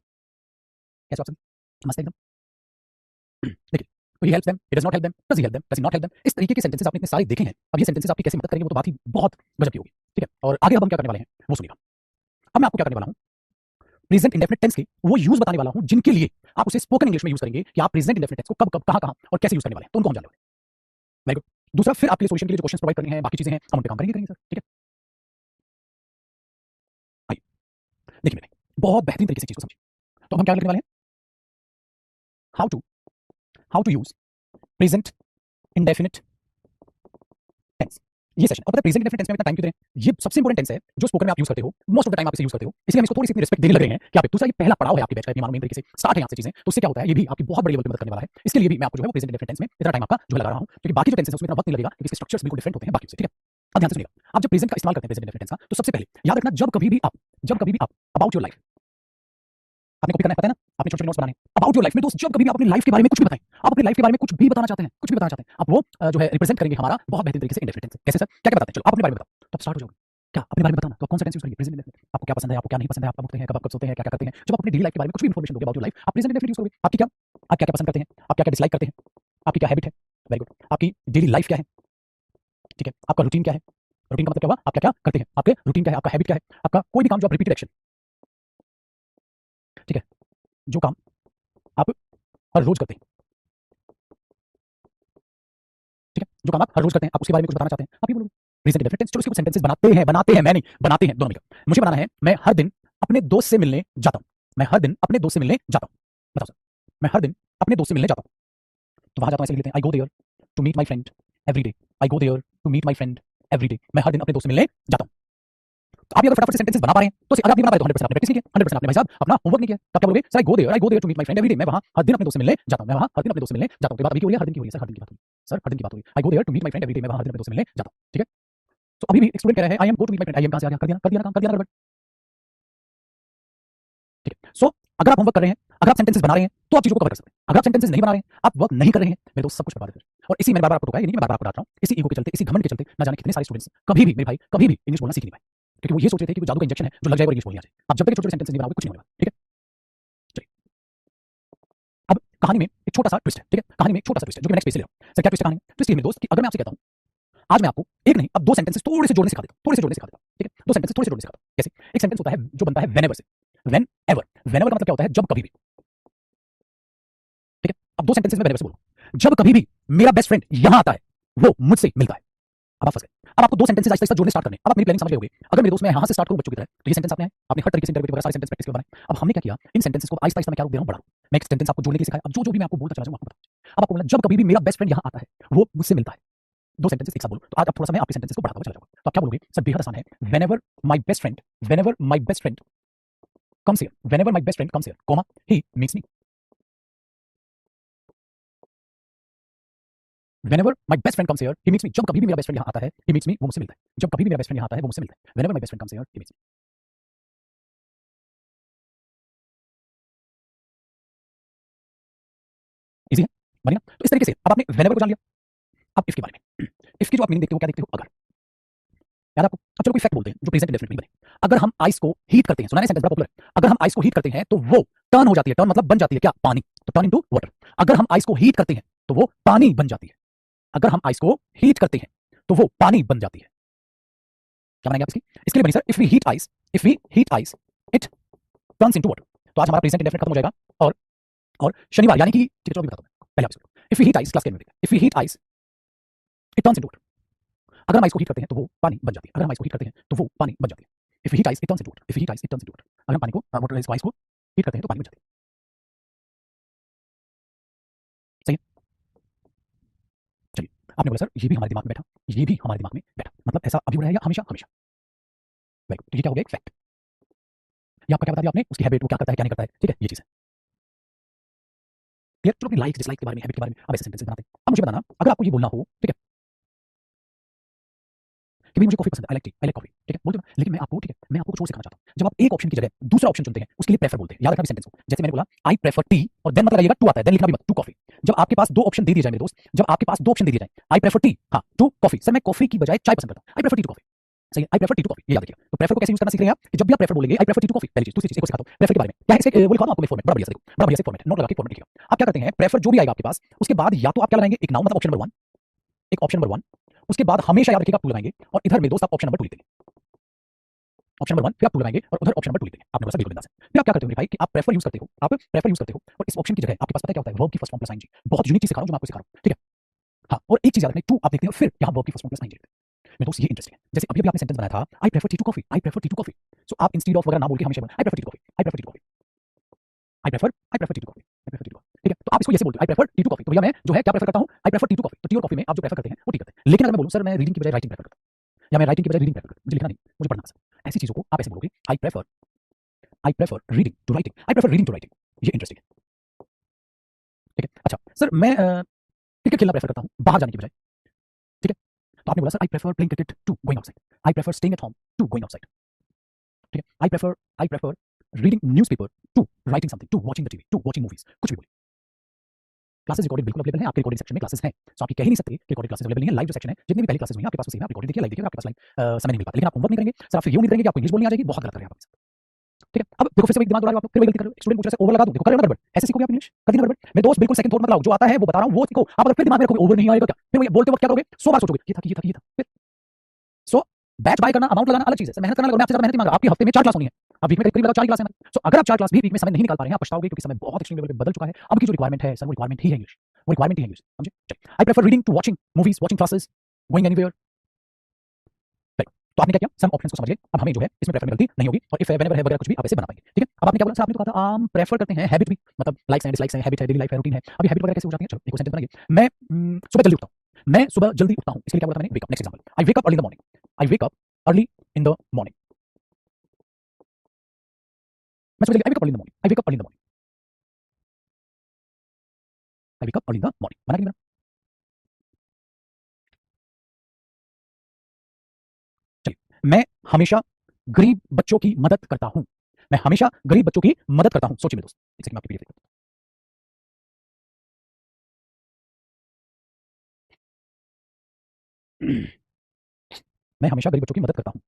कैसे हो आप सभी? मस्त एकदम। देखिए, तो he helps them, it does not help them, does he help them, does he not help them. इस तरीके के सेंटेंसेस आपने इतने सारे देखे हैं। अब ये सेंटेंसेस आपकी कैसे मदद करेंगे वो तो बात ही बहुत गजब की होगी। ठीक है, और आगे अब हम क्या करने वाले हैं वो सुनिएगा। अब मैं आपको क्या करने वाला हूँ, प्रेजेंट इंडेफिनिट टेंस के वो यूज बताने वाला हूँ जिनके लिए आप उसे स्पोकन इंग्लिश में यूज करेंगे कि आप प्रेजेंट इंडेफिनिट टेंस को कब कब कहाँ कहाँ और कैसे यूज करने वाले हैं, तो उनको हम जानने वाले हैं। Very good. दूसरा, फिर आपके लिए सॉल्यूशन के लिए जो क्वेश्चन प्रोवाइड करने हैं, बाकी चीजें हैं, हम उन पे काम करेंगे सर। ठीक है, आइए देखिए मेरे, बहुत बेहतरीन तरीके से चीज को समझिए। तो हम क्या करने वाले हैं, how to use present indefinite tense, ये सेशन। और पता है प्रेजेंट इंडेफिनिट टेंस में इतना टाइम क्यों दे रहे हैं? ये सबसे इंपॉर्टेंट टेंस है जो स्पोकन में आप यूज करते हो, मोस्ट ऑफ द टाइम आप इसे यूज करते हो, इसलिए हम इसको थोड़ी सी रिस्पेक्ट देने लग रहे हैं कि आप दूसरा ये पहला पड़ाव है आपकी बैच का, मानो मेन तरीके से स्टार्ट है यहाँ से चीजें, तो उससे क्या होता है, ये भी आपकी बहुत बड़ी लेवल पे मदद करने वाला है। इसके लिए भी मैं आपको जो है वो प्रेजेंट इंडेफिनिट टेंस में इतना टाइम आपका जो लगा रहा हूँ, क्योंकि बाकी जो टेंस है उसमें इतना वक्त नहीं लगेगा, क्योंकि इसके स्ट्रक्चर्स बिल्कुल डिफरेंट होते हैं बाकी से। ठीक है, अब ध्यान से सुनिएगा। आप जब प्रेजेंट का इस्तेमाल करते हैं प्रेजेंट इंडेफिनिट टेंस का, तो सबसे पहले याद रखना, जब कभी भी आप अबाउट योर लाइफ, आपने कॉपी करना है, पता है ना, आपने छोटे छोटे नोट्स बनाने हैं अबाउट योर लाइफ में, दोस्त जब कभी भी आप अपनी लाइफ के बारे में कुछ भी बताएं, आप अपनी लाइफ के बारे में कुछ भी बताना चाहते हैं, कुछ भी बताना चाहते हैं, आप वो जो है रिप्रेजेंट करेंगे हमारा बहुत बेहतरीन तरीके से इंडेफिनिट टेंस से। कैसे सर, क्या क्या बताते हैं, चलो आप अपने बारे में बताओ, तो आप स्टार्ट हो जाओगे। क्या अपने बारे में बताना, तो कौन सा टेंस यूज करेंगे, प्रेजेंट इंडेफिनिट। आपको क्या पसंद है, आपको क्या नहीं पसंद है, आप कब उठते हैं, कब सोते हैं, क्या क्या करते हैं, जब आप अपनी डेली लाइफ के बारे में कुछ भी इन्फॉर्मेशन दोगे अबाउट योर लाइफ, आप प्रेजेंट इंडेफिनिट यूज करोगे। आप क्या क्या पसंद करते हैं, आप क्या क्या डिसलाइक करते हैं, आपकी क्या हैबिट है, वेरी गुड, आपकी डेली लाइफ क्या है, ठीक है, आपका रूटीन क्या है, रूटीन का मतलब क्या हुआ, आप क्या क्या करते हैं, आपके रूटीन क्या है, आपका हैबिट क्या है, आपका कोई भी काम जो आप रिपीटेड एक्शन, ठीक है, जो काम आप हर रोज करते हैं, ठीक है, जो काम आप हर रोज करते हैं, आप उसके बारे में कुछ बताना चाहते हैं, आप ये बोलोगे प्रेजेंट इंडेफिनिट टेंस। चलो इसके कुछ सेंटेंसेस बनाते हैं, मैं नहीं, बनाते हैं दोनों मिलकर। मुझे बनाना है, मैं हर दिन अपने दोस्त से मिलने जाता हूं, मैं हर दिन अपने दोस्त से मिलने जाता हूं, बताओ सर, मैं हर दिन अपने दोस्त से मिलने जाता हूं, तो वहां जाता हूं ऐसे लिख लेते हैं, I go there to meet my friend every day, I go there to meet my friend every day, मैं हर दिन अपने दोस्त से मिलने जाता हूं। तो आप ये अगर फटाफट से सेंटेंसेस बना पा रहे हैं तो अगर आप नहीं बना पाए तो 100% आपने प्रैक्टिस नहीं किया, 100% आपने भाई साहब अपना होमवर्क नहीं किया। तो आप क्या बोलोगे, sir I go there to meet my friend every day, मैं वहां हर दिन अपने दोस्त से मिलने जाता हूं, मैं वहां हर दिन अपने दोस्त से मिलने जाता हूं। तो बात अभी की हो रही है, हर दिन की हो रही है सर, हर दिन की बात हो रही है सर, हर दिन की बात हो रही है, I go there to meet my friend every day, मैं वहां हर दिन अपने दोस्त से मिलने जाता हूं। ठीक है, तो अभी भी एक स्टूडेंट कह रहा है I am go to meet my friend, I am कहां से आ गया, कर दिया ना काम, कर दिया ना गड़बड़। ठीक है, सो अगर आप होमवर्क कर रहे हैं, अगर आप सेंटेंसेस बना रहे हैं तो आप चीजों को कवर कर सकते हैं। अगर आप सेंटेंसेस नहीं बना रहे हैं, आप वर्क नहीं कर रहे हैं, मेरे दोस्त सब कुछ बर्बाद है फिर। और इसी मैंने बार बार आपको टोका है, ये नहीं मैं बार बार आपको डांट रहा हूं, इसी ईगो के चलते, इसी घमंड के चलते ना जाने कितने सारे स्टूडेंट्स कभी भी मेरे भाई कभी भी इंग्लिश बोलना सीख नहीं पाए, क्योंकि वो ये सोच रहे थे कि वो जादू का इंजेक्शन है जो लग जाएगा और इंग्लिश बोल लिया जाए। आप जब तक छोटे छोटे सेंटेंस नहीं बनाओगे कुछ नहीं होगा। ठीक है, चलिए अब कहानी में एक छोटा सा ट्विस्ट है। ठीक है, कहानी में एक छोटा सा ट्विस्ट है जो कि नेक्स्ट पेज से ले रहा हूं। सर क्या ट्विस्ट है कहानी में? ट्विस्ट ये है मेरे दोस्त कि अगर मैं आपसे कहता हूं आज मैं आपको एक नहीं अब दो सेंटेंसेस थोड़े से जोड़ने सिखा देता हूं, थोड़े से जोड़ने सिखा देता हूं। ठीक है, दो सेंटेंस थोड़े से जोड़ने सिखाता हूं। जैसे एक सेंटेंस होता है जो बनता है व्हेनेवर से, व्हेनेवर का मतलब क्या होता है, जब कभी भी। ठीक है, अब दो सेंटेंसेस में व्हेनेवर से बोलो, जब कभी भी मेरा बेस्ट फ्रेंड यहां आता है वो मुझसे मिलता है। अब आप फंस गए। अब आपको दो सेंटेंसेस आहिस्ता आहिस्ता जोड़ने स्टार्ट करने। अब आप मेरी प्लानिंग समझ गए होंगे। अगर मेरे दोस्त मैं यहां से स्टार्ट करूं बच्चों की तरह, तो ये सेंटेंस आपने है, आपने हर तरीके से इंटरप्रेट वगैरह सारे सेंटेंस प्रैक्टिस के बनाए। अब हमने क्या किया, इन सेंटेंसेस को आहिस्ता आहिस्ता मैं क्या रूप दे रहा हूं, बढ़ा। मैं एक सेंटेंस आपको जोड़ने के लिए सिखाया, अब जो भी मैं आपको बोलता चला जाऊंगा आपको पता। अब आपको बोलना जब कभी भी मेरा बेस्ट फ्रेंड यहां आता है वो मुझसे मिलता है। दो सेंटेंसेस एक साथ बोलो। तो आज आप थोड़ा सा मैं आपके सेंटेंसेस को बढ़ाता हुआ चला जाऊंगा। तो आप क्या बोलोगे, सर बेहद आसान है, whenever my best friend comes here, whenever my best friend comes here, comma he meets me. Whenever my best friend comes here he meets मी, जब कभी भी मेरा बेस्ट फ्रेंड यहां आता है ही मीट्स मी, वो मुझसे मिलता है। जब कभी भी मेरा बेस्ट फ्रेंड यहां आता है वो मुझसे मिलता है, whenever my best friend comes here he meets me. Easy है, बनी ना? तो इस तरीके से अब आपने व्हेनेवर को जान लिया। अब इफ के बारे में, इफ की जो आप मीनिंग देखते हो क्या देखते हो, अगर याद आपको। अब चलो कोई फैक्ट बोलते हैं जो प्रेजेंट इंडेफिनिट में बने। अगर हम आइस को हीट करते हैं, सुना है सेंटेंस बड़ा पॉपुलर है, अगर हम आइस को हीट करते हैं तो वो टर्न हो जाती है, टर्न मतलब बन जाती है क्या, पानी, तो टर्न इनटू वाटर। अगर हम आइस को हीट करते हैं तो वो पानी बन जाती है, अगर हम आइस को हीट करते हैं तो वो पानी बन जाती है। क्या बनाएंगे आप इसकी? इसके लिए बनी sir, if we heat ice it turns into water. तो आज हमारा प्रेजेंट इंडेफिनिट खत्म हो जाएगा। और शनिवार यानी कि ठीक है, चलो अभी बताता हूं पहले आप इसको। If we heat ice, class के में if we heat ice it turns into water. अगर हम आइस को हीट करते हैं तो वो पानी बन जाती है, अगर हम आइस को हीट करते हैं तो वो पानी बन जाती है। If heat ice it turns into water, if heat ice it turns into water. अगर हम पानी को वाटर आइस को हीट करते हैं तो पानी बन जाती है। सही है, चलिए। आपने बोला सर ये भी हमारे दिमाग में बैठा, ये भी हमारे दिमाग में बैठा, मतलब ऐसा अभी हो रहा है या हमेशा हमेशा। वेरी गुड, तो ये क्या हो गया, एक फैक्ट। ये आपका क्या बता दिया आपने, उसकी हैबिट, वो क्या करता है क्या नहीं करता है। ठीक है, ये चीज है क्लियर। चलो अपनी लाइक डिसलाइक के बारे में, हैबिट के बारे में अब ऐसे सेंटेंस बनाते हैं। अब मुझे बताना, अगर आपको ये बोलना हो, ठीक है, कि भाई मुझे कॉफी पसंद है, आई लाइक कॉफी, ठीक है, बोलते हो। लेकिन मैं आपको, ठीक है, मैं आपको कुछ और सिखाना चाहता हूँ। जब आप एक ऑप्शन की जगह दूसरा ऑप्शन चुनते हैं, उसके लिए प्रेफर बोलते हैं। याद रखना सेंटेंस को। जैसे मैंने बोला आई प्रेफर टी, और देन मतलब लगाइएगा टू आता है, देन लिखना भी मत, टू कॉफी। जब आपके पास दो ऑप्शन दे दिए जाए मेरे दोस्त, जब आपके पास दो ऑप्शन दे दिए जाए, आई प्रेफर टी, हाँ, टू कॉफी, सर मैं कॉफी की बजाय चाय पसंद करता हूँ, I prefer tea to coffee. सही है, I prefer tea to coffee, ये याद रखिएगा। तो प्रेफर को कैसे यूज करना सीख रहे हैं आप कि जब भी आप प्रेफर बोलेंगे, I prefer tea to coffee, पहली चीज। दूसरी चीज एक और सिखाता हूं प्रेफर के बारे में। क्या है इसके, वो लिखा आपको मैं फॉर्मेट, बड़ा बढ़िया से देखो, बड़ा बढ़िया से फॉर्मेट, नोट लगा के फॉर्मेट लिखिएगा। आप क्या करते हैं, प्रेफर जो भी आएगा आपके पास, उसके बाद या तो आप क्या लगाएंगे, एक नाउन मतलब ऑप्शन नंबर 1, एक ऑप्शन नंबर 1, उसके बाद हमेशा याद रखिएगा आप टू लगाएंगे, और इधर मेरे दोस्त आप ऑप्शन नंबर 2 लिख देंगे। ऑप्शन नंबर 1, फिर आप टू लगाएंगे और उधर ऑप्शन नंबर 2 लिख देंगे। आपने बोला बिल्कुल बिंदास है। फिर आप क्या करते हो मेरे भाई कि आप प्रेफर यूज करते हो, आप प्रेफर यूज करते हो, और इस ऑप्शन की जगह आपके पास पता है क्या होता है, वर्ब की फर्स्ट फॉर्म प्लस आईएनजी। बहुत यूनिक चीज सिखा रहा हूं जो मैं आपको सिखा रहा हूं, ठीक है। हाँ, और एक चीज याद रखना, टू आप देखते हैं फिर यहां वर्ब की फर्स्ट फॉर्म प्लस आईएनजी लिखते हैं। मेरे दोस्त ये इंटरेस्टिंग है। जैसे अभी अभी आपने सेंटेंस बनाया था, I prefer tea to coffee, I prefer tea to coffee. So आप इंस्टेड ऑफ वगैरह ना बोल के हमेशा I prefer tea to coffee, I prefer tea to coffee, I prefer tea to coffee, I prefer tea to coffee, ठीक है। तो आप इसको ऐसे बोलते हो, I prefer tea to coffee. तो भैया मैं जो है क्या प्रेफर करता हूं, I prefer tea to coffee. तो टी और कॉफी में आप जो प्रेफर करते हैं वो टी करते हैं। लेकिन अगर मैं बोलूं सर मैं रीडिंग की बजाय राइटिंग प्रेफर करता हूं, या मैं राइटिंग की बजाय रीडिंग प्रेफर करता हूं, मुझे लिखना नहीं, मुझे पढ़ना पसंद है, ऐसी चीजों को आप ऐसे बोलोगे, I prefer reading to writing, I prefer reading to writing. ये इंटरेस्टिंग है, ठीक है। अच्छा सर मैं क्रिकेट खेलना प्रेफर करता हूं बाहर जाने की बजाय, ठीक है। तो आपने बोला sir I prefer playing cricket to going outside, I prefer staying at home to going outside, ठीक है। I prefer reading newspaper to writing something, to watching the TV, to watching movies, कुछ भी बोलिए। क्लासेस रिकॉर्डेड बिल्कुल available है, आपके recording section में classes हैं। सो आप ये कह ही नहीं सकते कि रिकॉर्डेड क्लासेस अवेलेबल नहीं है। लाइव जो सेक्शन है, जितनी भी पहली क्लासेस हुई हैं आपके पास, उसी में आप रिकॉर्डिंग देखिए, लाइव देखिए, आपके पास लाइव समय नहीं मिल पाता। लेकिन आप होमवर्क नहीं करेंगे सर, आप फिर ये नहीं करेंगे कि आपको इंग्लिश बोलनी आ जाएगी, बहुत गलत कर रहे हैं आप, ठीक है। अब देखो फिर से वही दिमाग दौड़ा रहे हो आप लोग, फिर वही गलती कर रहे हो। स्टूडेंट पूछ रहा है ओवर लगा दूं, देखो कर रहे हो ना गड़बड़, ऐसे सीखोगे आप इंग्लिश, कर दी ना गड़बड़। मेरे दोस्त बिल्कुल सेकंड थॉट मत लाओ, जो आता है वो बता रहा हूं वो सीखो। आप अगर फिर दिमाग में रखोगे ओवर नहीं आएगा क्या, फिर बोलते वक्त क्या करोगे, 100 बार सोचोगे, ये था ये था ये था। फिर सो बैच बाय करना, अमाउंट लगाना अलग चीज है, मेहनत करना, मैं आपसे ज्यादा मेहनत मांग रहा हूं। आपकी हफ्ते में 4 क्लास होनी है, अब वीक में करीब 4 क्लास है। सो अगर आप 4 क्लास भी वीक में समय नहीं निकाल पा रहे हैं, आप पछताओगे, क्योंकि समय बहुत एक्सट्रीम लेवल पे बदल चुका है। अब की जो रिक्वायरमेंट है सर, वो रिक्वायरमेंट ही है इंग्लिश, वो रिक्वायरमेंट ही है इंग्लिश, समझे। I prefer reading to watching movies, watching classes, going anywhere. तो आपने क्या किया, सम ऑप्शंस को समझिए। अब हमें जो है इसमें प्रेफर में गलती नहीं होगी, और इफ व्हेनेवर है वगैरह कुछ भी आप ऐसे बना पाएंगे, ठीक है। अब आपने क्या बोला सर, आपने तो कहा था हम प्रेफर करते हैं, हैबिट भी मतलब लाइक्स एंड डिसलाइक्स है, हैबिट है, डेली लाइफ है, रूटीन है। अभी हैबिट वगैरह कैसे हो जाती है, चलो एक और सेंटेंस बनाइए। मैं सुबह जल्दी उठता हूं, मैं सुबह जल्दी उठता हूं, इसके लिए क्या बोला मैंने, wake up. Next example, I wake up early in the morning, I wake up early in the morning. मैं सुबह जल्दी, I wake up early in the morning, I wake up early in the morning, I wake up early in the morning, बना कि नहीं बना। चलिए, मैं हमेशा गरीब बच्चों की मदद करता हूं, मैं हमेशा गरीब बच्चों की मदद करता हूं। सोचिए मेरे दोस्त, एक सेकंड में आपकी पीडीएफ देखो। मैं हमेशा गरीब बच्चों की मदद करता हूं।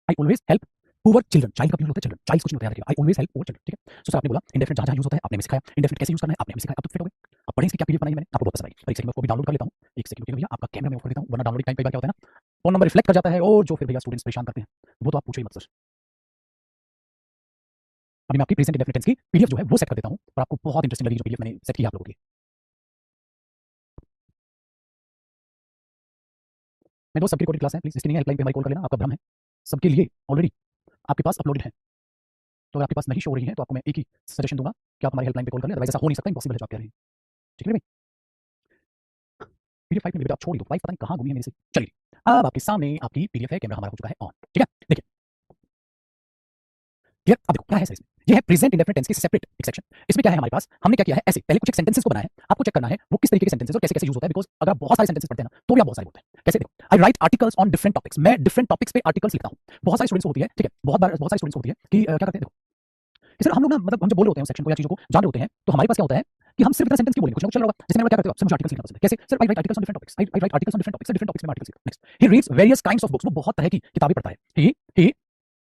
I always help poor children, child का प्लूरल होता है चिल्ड्रन, चाइल्ड कुछ नहीं होता, याद रखिएगा। I always help poor children, ठीक है। सो सर आपने बोला इंडेफिनिट जहां जहां यूज होता है आपने हमें सिखाया, इंडेफिनिट कैसे यूज करना है आपने हमें सिखाया, अब तो फिट हो गए। अब पढ़ें इसकी क्या पीडीएफ बनाई है मैंने, आपको बहुत पसंद आई। पर एक सेकंड में उसको भी डाउनलोड कर लेता हूं, एक सेकंड रुकिए भैया, आपका कैमरा मैं ऑफ कर देता हूं, वरना डाउनलोडिंग टाइम पे क्या होता है ना, फोन नंबर रिफ्लेक्ट कर जाता है, और जो फिर भैया स्टूडेंट्स परेशान करते हैं वो तो आप पूछो ही मत सर। अभी मैं आपकी प्रेजेंट इंडेफिनिट टेंस की पीडीएफ जो है वो सेट कर देता हूं, और आपको बहुत इंटरेस्टिंग लगी जो पीडीएफ मैंने सेट की आप लोगों के लिए। मैं दो सबकी रिकॉर्डिंग क्लास है, प्लीज इसके लिए हेल्पलाइन पे हमारी कॉल कर लेना, आपका भ्रम है, सबके लिए ऑलरेडी आपके पास अपलोडेड है। तो अगर आपके पास नहीं शो हो रही है तो आपको मैं एक ही सजेशन दूंगा कि आप हमारी हेल्पलाइन पे कॉल कर लें, अदरवाइज ऐसा हो नहीं सकता, इम्पॉसिबल है जो आप कह रहे हैं, ठीक है भाई। पीडीएफ 5 मिनट बेटा, आप छोड़ दो, 5 पता नहीं कहाँ घूमी है मेरे से। चलिए, अब आपके सामने आपकी पीडीएफ है, कैमरा हमारा हो चुका है ऑन, ठीक है। देखिए क्लियर, अब देखो क्या है सर इसमें, ये है प्रेजेंट इंडेफिनिट टेंस की सेपरेट एक सेक्शन। इसमें क्या है हमारे पास, हमने क्या किया है, ऐसे पहले कुछ एक सेंटेंसेस को बनाया है, आपको चेक करना है वो किस तरीके के सेंटेंसेस और कैसे कैसे यूज होता है, बिकॉज अगर आप बहुत सारे सेंटेंसेस पढ़ते हैं ना तो भी आप बहुत सारे बोलते हैं। कैसे, देखो I write articles on different topics, मैं डिफरेंट टॉपिक्स पे आर्टिकल्स लिखता हूं। बहुत सारे स्टूडेंट्स होती है, ठीक है, बहुत सारे स्टूडेंट्स होती है कि क्या करते हैं, देखो कि सर हम लोग ना मतलब हम जब बोल रहे होते हैं सेक्शन को या चीजों को जान रहे होते हैं, तो हमारे पास क्या होता है कि हम सिर्फ इतना सेंटेंस क्यों बोलेंगे, कुछ ना कुछ चल रहा होगा। जैसे मैंने क्या करते हो, सब मुझे आर्टिकल्स लिखना पसंद है, कैसे sir I write articles on different topics, I write articles on different topics, different topics में articles. Next, he reads various kinds of books, वो बहुत तरह की किताबें पढ़ता है,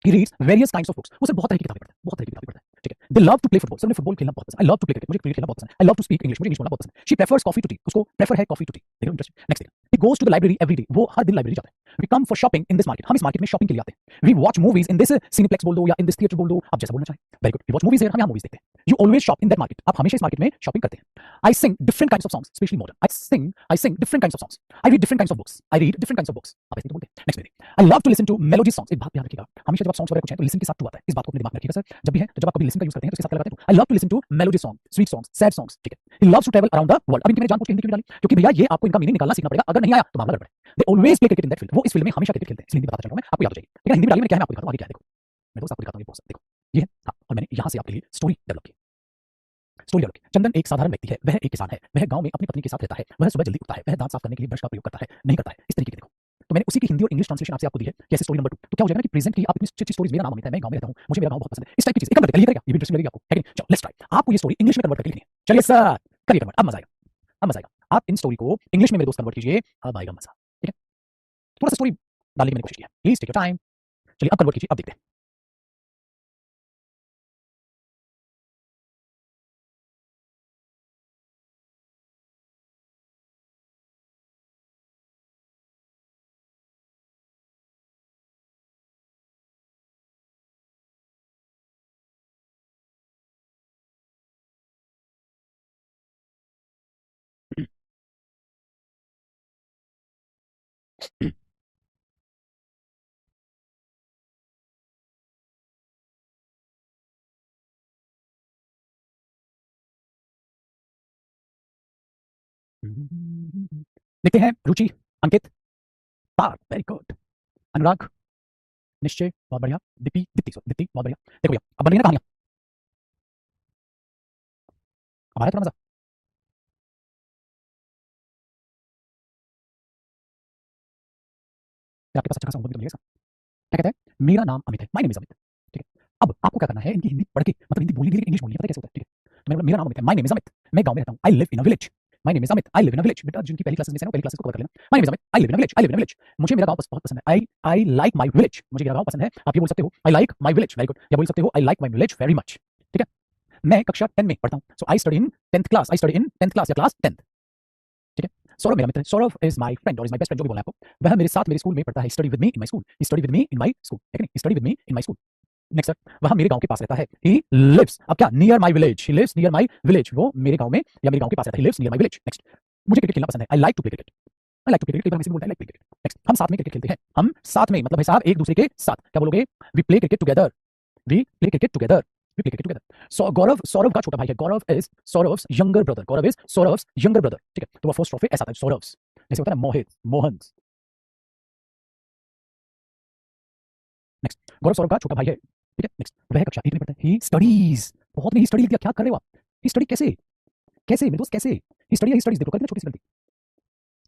he reads various kinds of books, वो सर बहुत तरह की किताबें पढ़ता है, बहुत तरह की किताबें पढ़ता है, ठीक है। They love to play football, sir मुझे फुटबॉल खेलना बहुत पसंद है, I love to play cricket, मुझे क्रिकेट खेलना बहुत पसंद है, I love to speak English, मुझे इंग्लिश बोलना बहुत पसंद है। She prefers coffee to tea, उसको प्रेफर है कॉफी टू टी, देखो interesting. Next, he goes to the library every day, वो हर दिन लाइब्रेरी जाता है। We come for shopping in this market, हम इस मार्केट में शॉपिंग के लिए आते हैं। We watch movies in this cineplex बोल दो या इन दिस थिएटर बोल दो, आप जैसा बोलना चाहें। Very good, we watch movies here, हम यहाँ मूवीज देखते हैं। You always shop in that market, आप हमेशा इस मार्केट में शॉपिंग करते हैं। I sing different kinds of songs, especially modern. I sing different kinds of songs. I read different kinds of books. I read different kinds of books. आप ऐसे तो बोलते हैं. Next मेरे. I love to listen to melody songs. एक बात ध्यान रखिएगा. हमेशा जब आप सॉन्ग्स वगैरह कुछ हैं तो लिसन के साथ टू आता है. इस बात को अपने दिमाग में रखिएगा सर. जब भी है तो जब आप कभी लिसन का यूज करते हैं तो इसके साथ लगाते हैं. I love to listen to melody songs, sweet songs, sad songs. ठीक है. He loves to travel around the world. अब इनकी मैंने जान पूछ के हिंदी क्यों डाली? क्योंकि भैया ये आपको इनका मीनिंग निकालना सीखना पड़ेगा. अगर नहीं आया तो मामला गड़बड़ है. They always play cricket in that field. वो इस फील्ड में हमेशा क्रिकेट खेलते हैं. इसलिए हिंदी बताता चल रहा हूं मैं. आपको याद हो जाएगी. ठीक है. हिंदी में डाली मैंने क्या है मैं आपको दिखाता हूं. आगे क्या है देखो. मैं दोस्त आपको दिखाता हूं ये बहुत देखो. ये है. हां. और मैंने यहां से आपके लिए स्टोरी डेवलप की. स्टोरी डेवलप की. चंदन एक साधारण व्यक्ति है. वह एक किसान है. वह गांव में अपनी पत्नी के साथ रहता है. वह सुबह जल्दी उठता है. वह दांत साफ करने के लिए ब्रश का प्रयोग करता है. नहीं करता है. इस तरीके की देखो. तो मैंने उसी की हिंदी और इंग्लिश ट्रांसलेशन आपसे आपको दी है. जैसे स्टोरी नंबर 2. तो क्या हो जाएगा ना कि प्रेजेंट की आप इतनी अच्छी स्टोरीज. मेरा नाम अमित है. मैं गांव में रहता हूं. मुझे मेरा गांव बहुत पसंद है. इस टाइप की चीज. एक नंबर लिख देगा. ये भी इंटरेस्टिंग लगेगी आपको. है कि नहीं? चलो लेट्स ट्राई. आपको ये स्टोरी इंग्लिश में कन्वर्ट करके लिखनी है. चलिए सर करिए कन्वर्ट. अब मजा आएगा. अब मजा आएगा. आप इन स्टोरी को इंग्लिश में मेरे दोस्त कन्वर्ट कीजिए. अब आएगा मजा. ठीक है. थोड़ा सा स्टोरी डालने की मैंने कोशिश की है. Please take your time. चलिए अब कन्वर्ट कीजिए. अब देखते हैं. देखते हैं. Ruchi, Ankit, Parth, very good. अनुराग, निश्चय, बहुत बढ़िया. दीप्ति बहुत बढ़िया. देखो भैया अब बन रही है ना कहानियां. अब आया थोड़ा मजा. फिर आपके पास अच्छा खासा होमवर्क भी तो मिलेगा. क्या कहता है? मेरा नाम अमित है. My name is Amit. ठीक है. अब आपको क्या करना है इनकी हिंदी पढ़ के मतलब हिंदी बोलनी भी लेकिन इंग्लिश बोलनी है. पता है कैसे होता है? ठीक है. तो मैं बोला मेरा नाम अमित है. My name is Amit. मैं गांव में रहता हूं. I live in a village. My name is Amit. I live in a village. बेटा जिनकी पहली क्लासेस में से ना पहली क्लासेस को कवर कर लेना. My name is Amit. I live in a village. I live in a village. मुझे मेरा गांव बहुत पसंद है. I like my village. मुझे मेरा गांव पसंद है. आप ये बोल सकते हो I like my village. Very good. या बोल सकते हो I like my village very much. ठीक है. मैं कक्षा 10 में पढ़ता हूं. So I study in 10th class. I study in 10th class या क्लास 10th. ठीक है. सौरभ मेरा मित्र है. सौरभ इज माय फ्रेंड और इज माय बेस्ट फ्रेंड. जो भी बोलना है आपको. वह मेरे साथ मेरे स्कूल में पढ़ता है. Study with me in my school. Study with me in my school. ठीक है. Study with me in my school. Next sir. वह मेरे गांव के पास रहता है. He lives. अब क्या? Near my village. He lives near my village. वो मेरे गांव में या मेरे गांव के पास रहता है. He lives near my village. Next. मुझे क्रिकेट खेलना पसंद है. I like to play cricket. I like to play cricket. कई बार बोलता है लाइक प्ले क्रिकेट. नेक्स्ट. हम साथ में क्रिकेट खेलते हैं. हम साथ में मतलब भाई साहब एक दूसरे के साथ. क्या बोलोगे? We play cricket together. We play cricket together. We play cricket together. So Gaurav Saurabh का छोटा भाई है. Gaurav is Saurabh's younger brother. Gaurav is Saurabh's younger brother. ठीक है. तो वो फर्स्ट ऑफ ऐसा था सौरभ्स. जैसे होता है ना मोहित, मोहन. नेक्स्ट. गौरव सौरभ का छोटा भाई है. ठीक है. नेक्स्ट. वह कक्षा 8 में पढ़ता है. He studies. बहुत नहीं ही स्टडी लिख दिया. क्या कर रहे हो आप? ही स्टडी कैसे? कैसे मेरे दोस्त कैसे? ही स्टडीज देखो कर दी ना छोटी सी गलती.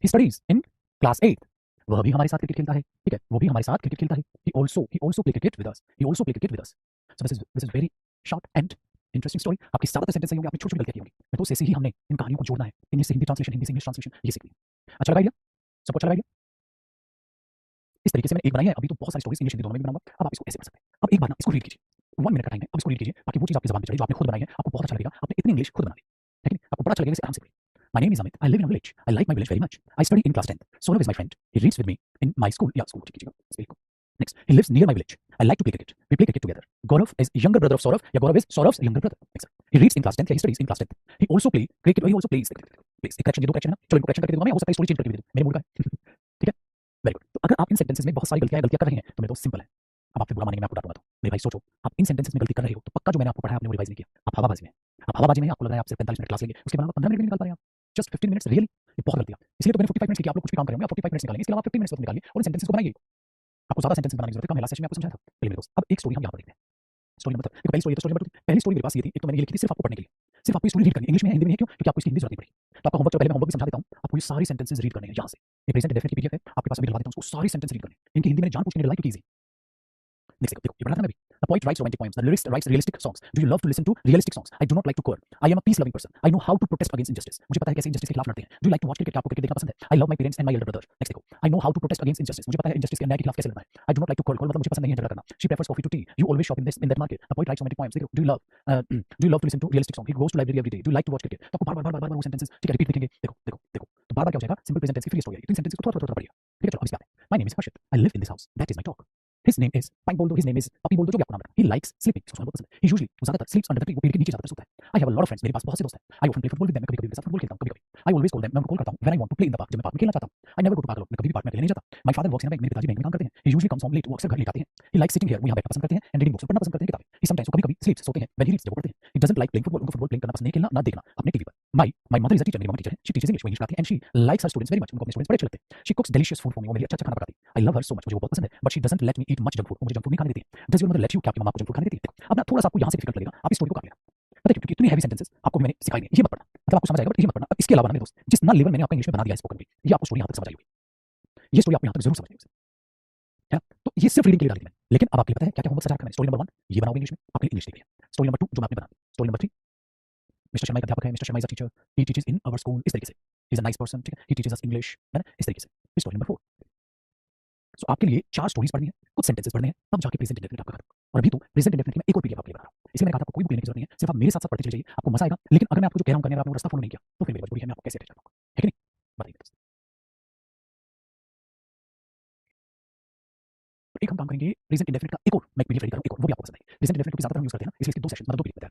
He studies in class 8. वह भी हमारे साथ क्रिकेट खेलता है. ठीक है. वो भी हमारे साथ क्रिकेट खेलता है. ही also play cricket with us. He also play cricket with us. So this is very short and interesting story. आपकी ज्यादातर सेंटेंस सही होंगे. आपकी छोटी छोटी गलतियां होंगी. मैं तो ऐसे ही हमने इन कहानियों को जोड़ना है. इंग्लिश से हिंदी ट्रांसलेशन, हिंदी से इंग्लिश ट्रांसलेशन ये सीख लिया. अच्छा लगा आइडिया? सबको अच्छा लगा आइडिया? इस तरीके से मैंने एक बनाई है. अभी तो बहुत सारी स्टोरीज इंग्लिश हिंदी दोनों में भी बनाऊंगा. अब आप इसको ऐसे कर सकते हैं. अब एक बार ना इसको रीड कीजिए. 1 मिनट का टाइम है. अब इसको रीड कीजिए ताकि वो चीज आपकी ज़बान पे चढ़े जो आपने खुद बनाई है. आपको बहुत अच्छा लगेगा. आपने इतनी इंग्लिश खुद बना ली. ठीक है. आपको बड़ा अच्छा लगेगा. इसे आराम से पढ़िए. My name is Amit. I live in a village. I like my village very much. I study in class 10th. Saurav is my friend. He reads with me in my school. Yeah, school. ठीक है. It's very cool. Next. He lives near my village. I like to play cricket. We play cricket together. Gaurav is younger brother of Saurav. Yeah, Gaurav is Saurav's younger brother. Next. He reads in class 10th. Yeah, he studies in class 10th. He also play cricket. He also plays cricket. Plays. एक correction ये दो correction है ना. चलो इनको correction करके दूंगा मैं. हो सकता है स्टोरी चेंज करके भी दे दूं. मेरे मूड का है. ठीक है. Very good. तो अगर आप इन सेंटेंसेस में बहुत सारी गलतियां कर रहे हैं तो मेरे दोस्त सिंपल है. अब आप फिर बुरा मानेंगे मैं आपको डांटूंगा तो. मेरे भाई सोचो. आप इन सेंटेंसेस में गलती कर रहे हो तो पक्का जो मैंने आपको पढ़ाया आपने वो रिवाइज नहीं किया. आप हवाबाजी में. आप हवाबाजी में आपको लग रहा है आप सिर्फ 45 मिनट क्लास लेंगे. उसके बाद आप 15 मिनट भी निकाल पा रहे हैं आप. Just 15 minutes really. ये बहुत गलती है. इसलिए तो मैंने 45 मिनट्स की. आप लोग कुछ भी काम कर रहे होंगे आप 45 मिनट्स निकालेंगे. इसके अलावा 15 मिनट्स वक्त निकालिए और इन सेंटेंसेस को बनाइए. आपको ज्यादा सेंटेंस बनाने की जरूरत है. कम है. लास्ट सेशन में आपको समझाया था. चलिए मेरे दोस्त अब एक स्टोरी हम यहाँ पर देखते हैं. स्टोरी नंबर देखो. पहली स्टोरी तो स्टोरी नंबर 2. पहली स्टोरी मेरे पास ये थी. एक तो मैंने ये लिखी थी सिर्फ आपको पढ़ने के लिए. सिर्फ आपको स्टोरी रीड करनी है. इंग्लिश में है हिंदी में है. क्यों? क्योंकि आपको इसकी हिंदी जरूरत नहीं पड़ेगी. तो आपका होमवर्क पहले मैं होमवर्क भी समझा देता हूँ. आपको ये सारी सेंटेंसेस रीड करने हैं यहाँ से. ये प्रेजेंट डेफिनेटली पीडीएफ है आपके पास. अभी डलवा देता हूँ उसको. सारी सेंटेंस रीड करने हैं. इनकी हिंदी मैंने जान पूछ के लाइक की इजी. Next, देखो ये पढ़ा था मैं भी. The poet writes romantic poems. The lyrist writes realistic songs. Do you love to listen to realistic songs? I do not like to quote. I am a peace-loving person. I know how to protest against injustice. मुझे पता है कैसे injustice के खिलाफ लड़ते हैं. Do you like to watch cricket? क्या आपको क्रिकेट देखना पसंद है? I love my parents and my elder brother. Next देखो. I know how to protest against injustice. मुझे पता है injustice के अन्याय के खिलाफ कैसे लड़ना है. I do not like to call मतलब मुझे पसंद नहीं है झगड़ा करना. She prefers coffee to tea. You always shop in that market. The poet writes romantic poems. देखो. Do you love to listen to realistic songs? He goes to library every day. Do you like to watch cricket? तो आपको बार-बार वो sentences ठीक है repeat लिखेंगे. देखो. तो बार-बार क्या हो जाएगा? सिंपल प्रेजेंट टेंस की फ्री स्टोरी है. तो इन सेंटेंसेस को थोड़ा पढ़िए. ठीक है चलो अब इस पे. My name is Harshit. I live in this house. That is my dog. His name is pine बोल दो. His name is पपी बोल दो. जो भी आपको नाम है. He likes sleeping. उसको बहुत पसंद है. He usually वो ज्यादातर sleeps under the tree. वो पेड़ के नीचे ज्यादातर सोता है. I have a lot of friends, मेरे पास बहुत से दोस्त हैं। I often play football with them, मैं कभी-कभी उनके साथ फुटबॉल खेलता हूँ कभी-कभी। आई ऑलवेज कॉल देम, मैं उनको कॉल करता हूँ when I want to play in the park, जब मैं पार्क में खेलना चाहता हूँ। I never go to park alone, मैं कभी भी पार्क में अकेले नहीं जाता। My father works in a bank, मेरे पिताजी बैंक में काम करते हैं। He usually comes home late, वो अक्सर घर लेट आते हैं। ही लाइक्स सिटिंग हियर, वो यहाँ बैठना पसंद करते हैं एंड रीडिंग बुक्स, पढ़ना पसंद करते हैं किताबें। ही समटाइम्स, वो कभी-कभी स्लीप्स, सोते हैं व्हेन ही रीड्स, जब वो पढ़ते हैं। He doesn't like playing football, उनको फुटबॉल प्लेइंग करना पसंद नहीं, खेलना ना देखना अपने टीवी पर। My mother is a teacher, मेरी मम्मी टीचर है। शी टीचेस इंग्लिश, वो इंग्लिश पढ़ाती है and she likes her students very much, उनको अपने स्टूडेंट्स बड़े अच्छे लगते हैं। She कुक्स delicious food for me, वो मेरे लिए अच्छा-अच्छा खाना पकाती है। I love her so much, मुझे वो बहुत पसंद है, but she doesn't let me eat much junk food, मुझे जंक फूड नहीं खाने देती है। Does your mother let you, क्या आपकी मम्मा आपको जंक फूड खाने देती है? देखो, अब ना थोड़ा-सा आपको यहाँ से डिफिकल्ट लगेगा, आप इस स्टोरी को काट लेना। पता है क्यों? क्योंकि इतनी हेवी सेंटेंसेस आपको मैंने सिखाई नहीं, ये मत पढ़ना। मतलब आपको समझ आएगा बट ये मत पढ़ना। अब इसके अलावा ना मेरे दोस्त, जितना लेवल मैंने आपका इंग्लिश में बना दिया है स्पोकन में, ये आपको स्टोरी यहाँ तक समझ आई होगी। ये स्टोरी आपको यहाँ तक ज़रूर समझ आई होगी, है ना? तो ये सिर्फ रीडिंग के लिए डाली थी मैंने। लेकिन अब आपके लिए पता है क्या-क्या होमवर्क सजा रखा है मैंने? स्टोरी नंबर 1 ये बनाओगे इंग्लिश में, आपके लिए इंग्लिश लिख लिया। स्टोरी नंबर 2 जो मैं आपने बना दी। स्टोरी नंबर 3 मिस्टर शर्मा एक अध्यापक है, mister Sharma is a teacher, he teaches in our school, इस तरीके से। He is a nice person, ठीक है? ही टीचेस अस इंग्लिश, है ना? इस तरीके से। फिर स्टोरी नंबर 4, सो आपके लिए 4 स्टोरीज़ पढ़नी है, कुछ सेंटेंसेस पढ़ने हैं, तब जाके प्रेजेंट इंडेफिनिट आपका खत्म। और अभी तो प्रेजेंट इंडेफिनिट की मैं एक और पीडीएफ आपके लिए बना रहा हूँ। इसलिए मैंने कहा था आपको कोई बुक लेने की जरूरत नहीं है, सिर्फ आप मेरे साथ-साथ पढ़ते चले जाइए, आपको मजा आएगा। लेकिन अगर मैं आपको जो कह रहा हूँ करने अगर आपने वो रास्ता फॉलो नहीं किया, तो फिर मेरी मजबूरी है, मैं आपको कैसे अटैच कर पाऊँगा? है कि नहीं? बताइए दोस्त। तो एक हम काम करेंगे प्रेजेंट इंडेफिनिट का एक और मैं पीडीएफ रेडी करूँ, एक और वो भी आपको पसंद आएगी। प्रेजेंट इंडेफिनिट को ज्यादातर हम यूज़ करते हैं ना, इसलिए इसके 2 सेशन मतलब 2 पीडीएफ तैयार